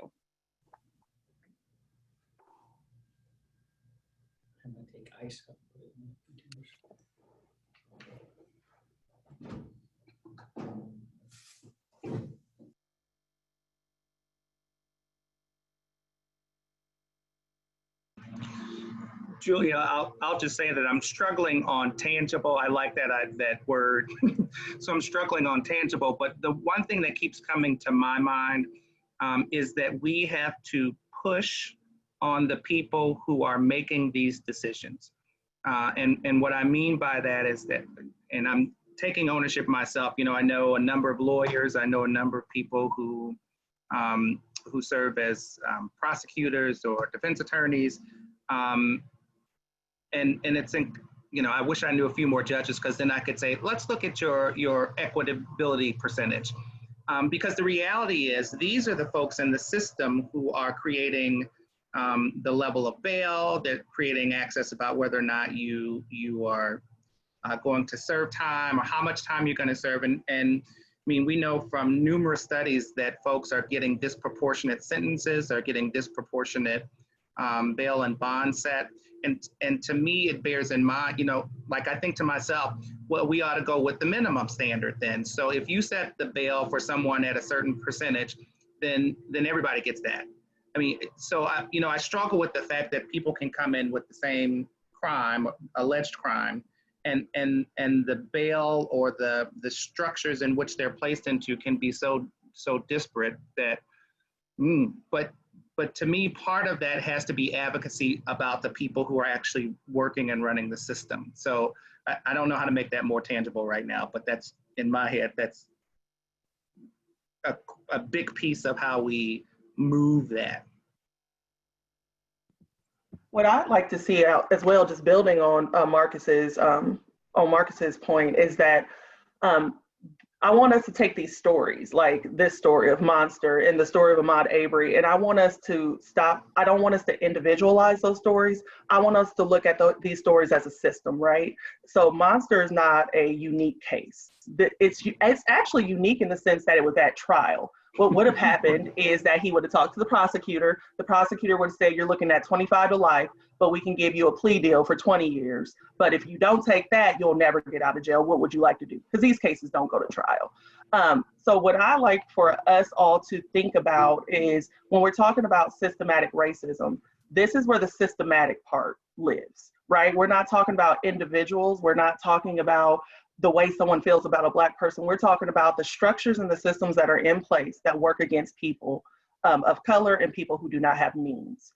Speaker 23: I'm gonna take ice up.
Speaker 20: Julia, I'll just say that I'm struggling on tangible. I like that word. So I'm struggling on tangible. But the one thing that keeps coming to my mind is that we have to push on the people who are making these decisions. And what I mean by that is that, and I'm taking ownership myself, you know, I know a number of lawyers, I know a number of people who serve as prosecutors or defense attorneys. And it's, you know, I wish I knew a few more judges, because then I could say, let's look at your equitability percentage. Because the reality is, these are the folks in the system who are creating the level of bail, they're creating access about whether or not you are going to serve time or how much time you're going to serve. And I mean, we know from numerous studies that folks are getting disproportionate sentences, are getting disproportionate bail and bond set. And to me, it bears in mind, you know, like I think to myself, well, we ought to go with the minimum standard then. So if you set the bail for someone at a certain percentage, then everybody gets that. I mean, so I struggle with the fact that people can come in with the same crime, alleged crime, and the bail or the structures in which they're placed into can be so disparate that, but to me, part of that has to be advocacy about the people who are actually working and running the system. So I don't know how to make that more tangible right now, but that's, in my head, that's a big piece of how we move that.
Speaker 3: What I'd like to see out as well, just building on Marcus's point, is that I want us to take these stories, like this story of Monster and the story of Ahmaud Arbery, and I want us to stop. I don't want us to individualize those stories. I want us to look at these stories as a system, right? So Monster is not a unique case. It's actually unique in the sense that it was at trial. What would have happened is that he would have talked to the prosecutor. The prosecutor would say, you're looking at 25 to life, but we can give you a plea deal for 20 years. But if you don't take that, you'll never get out of jail. What would you like to do? Because these cases don't go to trial. So what I like for us all to think about is, when we're talking about systematic racism, this is where the systematic part lives, right? We're not talking about individuals. We're not talking about the way someone feels about a Black person. We're talking about the structures and the systems that are in place that work against people of color and people who do not have means.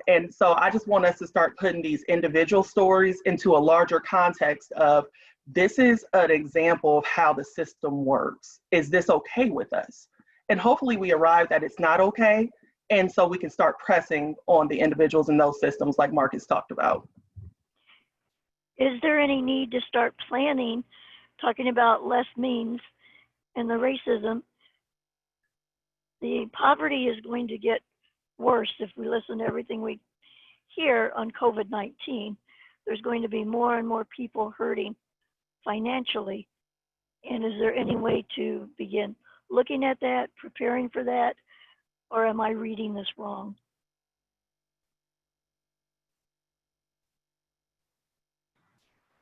Speaker 3: And so I just want us to start putting these individual stories into a larger context of, this is an example of how the system works. Is this okay with us? And hopefully we arrive that it's not okay. And so we can start pressing on the individuals in those systems like Marcus talked about.
Speaker 14: Is there any need to start planning, talking about less means and the racism? The poverty is going to get worse if we listen to everything we hear on COVID-19. There's going to be more and more people hurting financially. And is there any way to begin looking at that, preparing for that, or am I reading this wrong?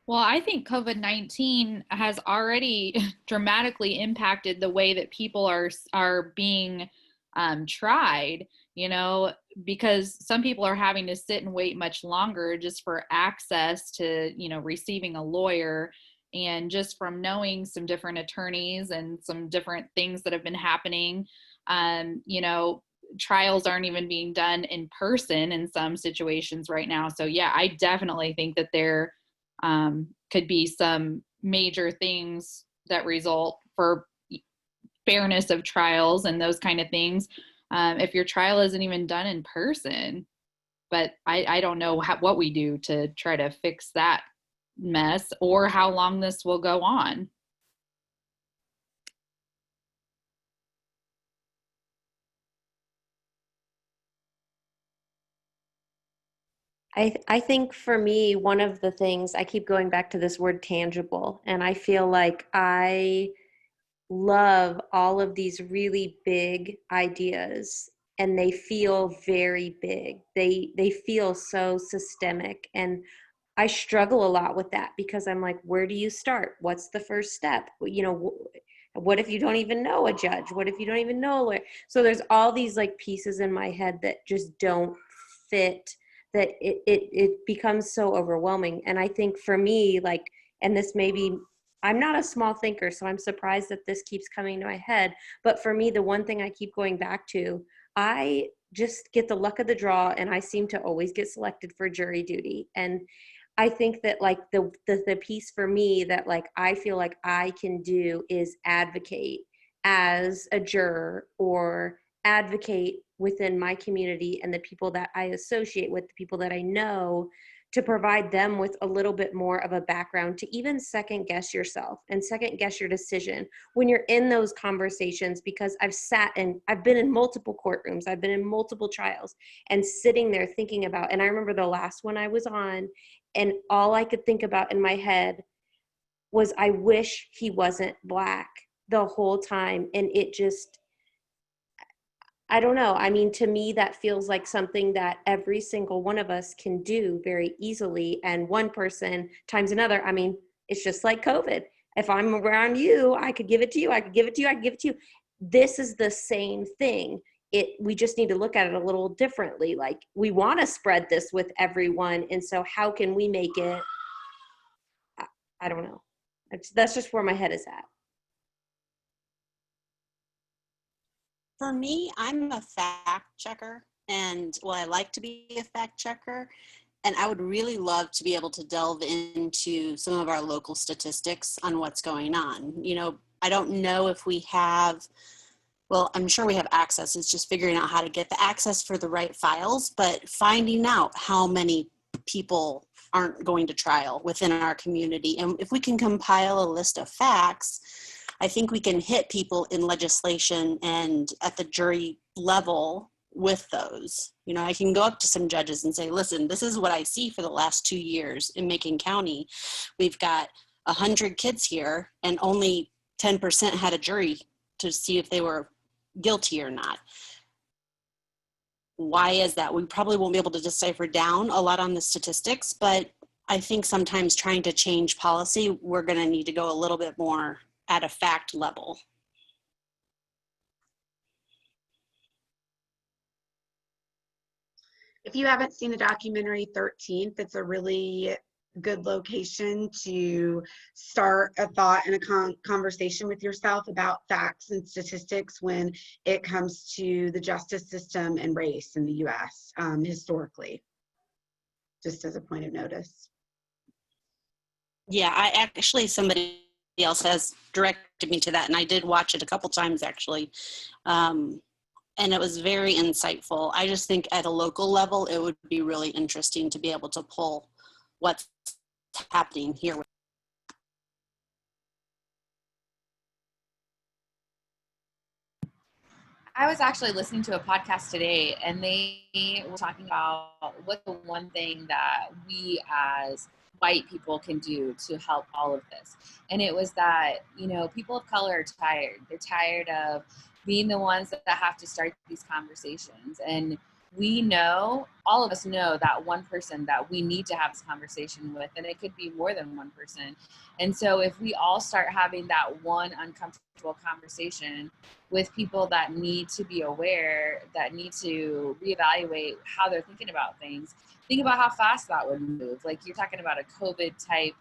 Speaker 17: Well, I think COVID-19 has already dramatically impacted the way that people are being tried, you know, because some people are having to sit and wait much longer just for access to, you know, receiving a lawyer. And just from knowing some different attorneys and some different things that have been happening, you know, trials aren't even being done in person in some situations right now. So yeah, I definitely think that there could be some major things that result for fairness of trials and those kind of things. If your trial isn't even done in person, but I don't know what we do to try to fix that mess or how long this will go on.
Speaker 2: I think for me, one of the things, I keep going back to this word tangible, and I feel like I love all of these really big ideas, and they feel very big. They feel so systemic, and I struggle a lot with that because I'm like, where do you start? What's the first step? You know, what if you don't even know a judge? What if you don't even know a lawyer? So there's all these like pieces in my head that just don't fit, that it becomes so overwhelming. And I think for me, like, and this maybe, I'm not a small thinker, so I'm surprised that this keeps coming to my head. But for me, the one thing I keep going back to, just get the luck of the draw, and I seem to always get selected for jury duty. And I think that like the piece for me that like I feel like I can do is advocate as a juror, or advocate within my community and the people that I associate with, the people that I know, to provide them with a little bit more of a background to even second guess yourself and second guess your decision when you're in those conversations. Because I've been in multiple courtrooms, I've been in multiple trials, and sitting there thinking about, and I remember the last one I was on, and all I could think about in my head was, I wish he wasn't Black the whole time. And it just, I don't know. I mean, to me, that feels like something that every single one of us can do very easily. And one person times another. I mean, it's just like COVID. If I'm around you, I could give it to you. I could give it to you. I could give it to you. This is the same thing. We just need to look at it a little differently. Like, we want to spread this with everyone. And so how can we make it? I don't know. That's just where my head is at.
Speaker 8: For me, I'm a fact checker, and well, I like to be a fact checker, and I would really love to be able to delve into some of our local statistics on what's going on. You know, I don't know if we have, well, I'm sure we have access. It's just figuring out how to get the access for the right files, but finding out how many people aren't going to trial within our community. And if we can compile a list of facts, I think we can hit people in legislation and at the jury level with those. You know, I can go up to some judges and say, listen, this is what I see for the last 2 years in Macon County. We've got 100 kids here and only 10% had a jury to see if they were guilty or not. Why is that? We probably won't be able to decipher down a lot on the statistics, but I think sometimes trying to change policy, we're going to need to go a little bit more at a fact level.
Speaker 1: If you haven't seen the documentary 13th, it's a really good location to start a thought and a conversation with yourself about facts and statistics when it comes to the justice system and race in the US historically, just as a point of notice.
Speaker 8: Yeah, somebody else has directed me to that, and I did watch it a couple times actually, and it was very insightful. I just think at a local level it would be really interesting to be able to pull what's happening here.
Speaker 17: I was actually listening to a podcast today, and they were talking about what the one thing that we as white people can do to help all of this. And it was that, you know, people of color are tired. They're tired of being the ones that have to start these conversations. And we know, all of us know that one person that we need to have this conversation with, and it could be more than one person. And so if we all start having that one uncomfortable conversation with people that need to be aware, that need to reevaluate how they're thinking about things, think about how fast that would move. Like, you're talking about a COVID type,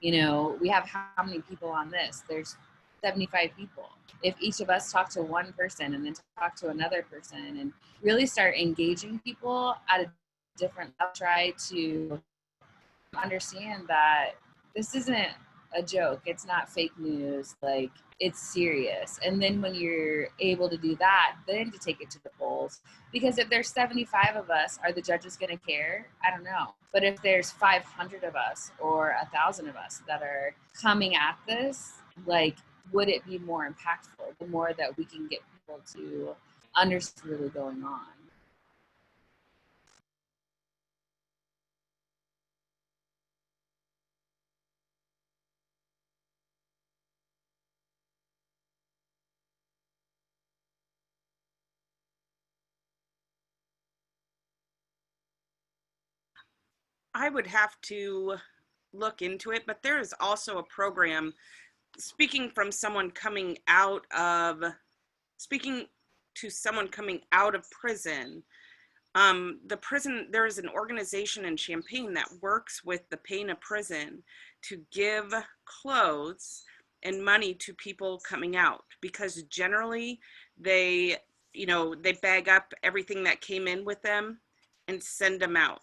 Speaker 17: you know, we have how many people on this? There's 75 people. If each of us talk to one person and then talk to another person and really start engaging people at a different level, try to understand that this isn't a joke. It's not fake news. Like, it's serious. And then when you're able to do that, then to take it to the polls. Because if there's 75 of us, are the judges going to care? I don't know. But if there's 500 of us or 1,000 of us that are coming at this, like, would it be more impactful the more that we can get people to understand what's really going on?
Speaker 6: I would have to look into it, but there is also a program, speaking to someone coming out of prison. There is an organization in Champaign that works with the pain of prison to give clothes and money to people coming out, because generally they they bag up everything that came in with them and send them out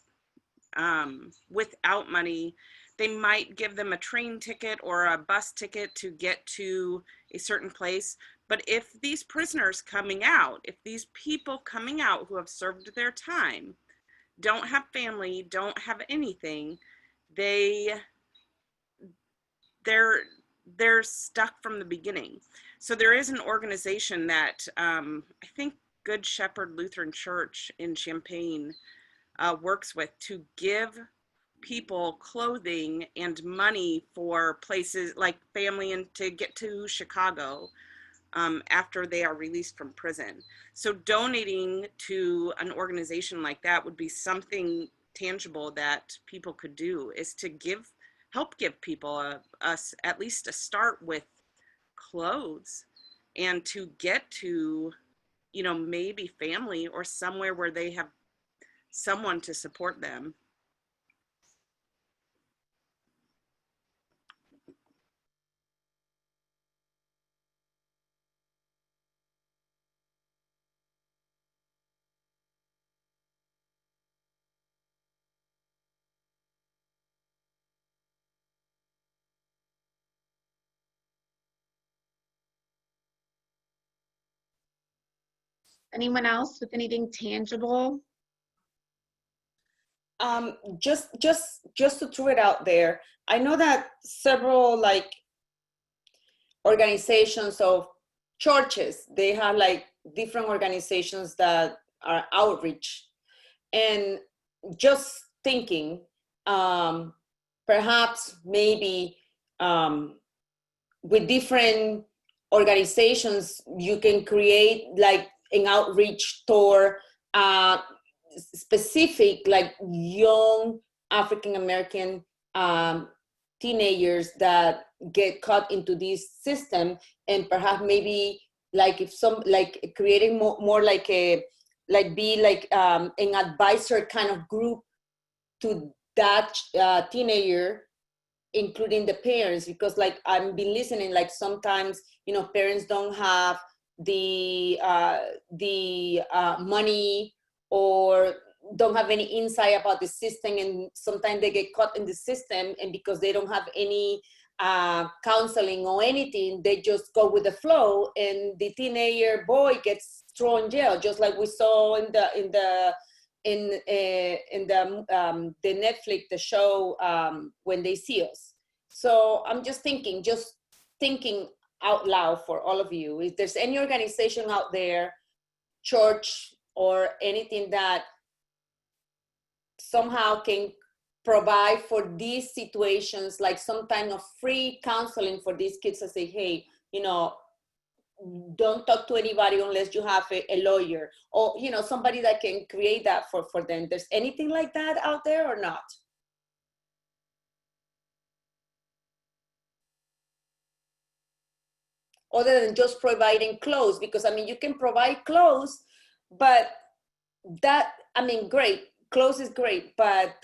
Speaker 6: without money. They might give them a train ticket or a bus ticket to get to a certain place. But if these prisoners coming out, if these people coming out who have served their time don't have family, don't have anything, they're stuck from the beginning. So there is an organization that I think Good Shepherd Lutheran Church in Champaign works with to give people clothing and money for places like family and to get to Chicago after they are released from prison. So donating to an organization like that would be something tangible that people could do, is to help give people at least a start with clothes and to get to, maybe family or somewhere where they have someone to support them.
Speaker 1: Anyone else with anything tangible?
Speaker 13: Just to throw it out there, I know that several organizations of churches, they have different organizations that are outreach, and just thinking, perhaps maybe with different organizations, you can create an outreach toward specific young African American teenagers that get caught into this system, and perhaps maybe if creating more an advisor kind of group to that teenager, including the parents, because I've been listening, sometimes parents don't have the money or don't have any insight about the system, and sometimes they get caught in the system, and because they don't have any counseling or anything, they just go with the flow, and the teenager boy gets thrown in jail, just like we saw in the Netflix, the show When They See Us. So I'm just thinking out loud for all of you, if there's any organization out there, church or anything that somehow can provide for these situations, some kind of free counseling for these kids, to say, hey, don't talk to anybody unless you have a lawyer, or somebody that can create that for them. There's anything like that out there or not? Other than just providing clothes, because you can provide clothes, but great, clothes is great, but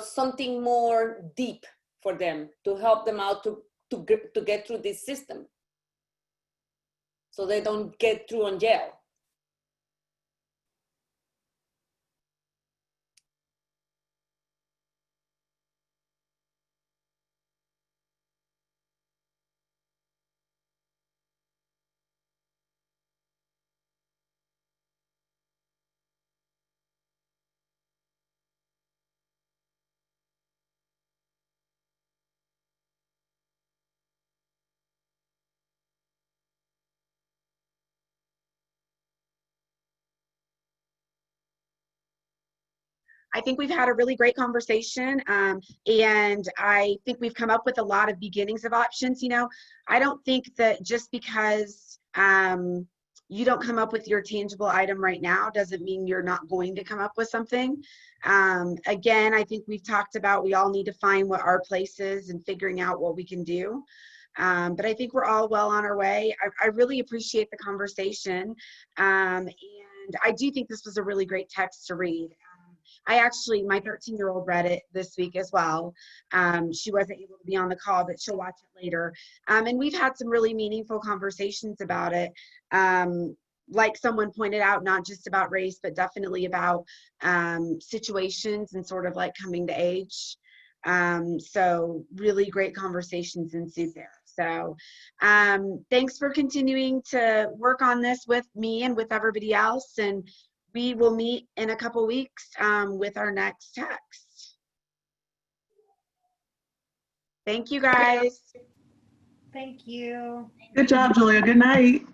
Speaker 13: something more deep for them to help them out to get through this system, so they don't get through in jail.
Speaker 1: I think we've had a really great conversation, and I think we've come up with a lot of beginnings of options. I don't think that just because you don't come up with your tangible item right now doesn't mean you're not going to come up with something. Again, I think we've talked about we all need to find what our place is and figuring out what we can do. But I think we're all well on our way. I really appreciate the conversation, and I do think this was a really great text to read. My 13-year-old read it this week as well. She wasn't able to be on the call, but she'll watch it later. And we've had some really meaningful conversations about it. like someone pointed out, not just about race, but definitely about situations and sort of like coming to age. So really great conversations ensued there. So thanks for continuing to work on this with me and with everybody else. And we will meet in a couple weeks with our next text. Thank you, guys.
Speaker 18: Thank you.
Speaker 3: Good job, Julia. Good night.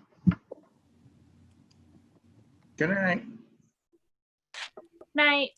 Speaker 20: Good night.
Speaker 4: Night.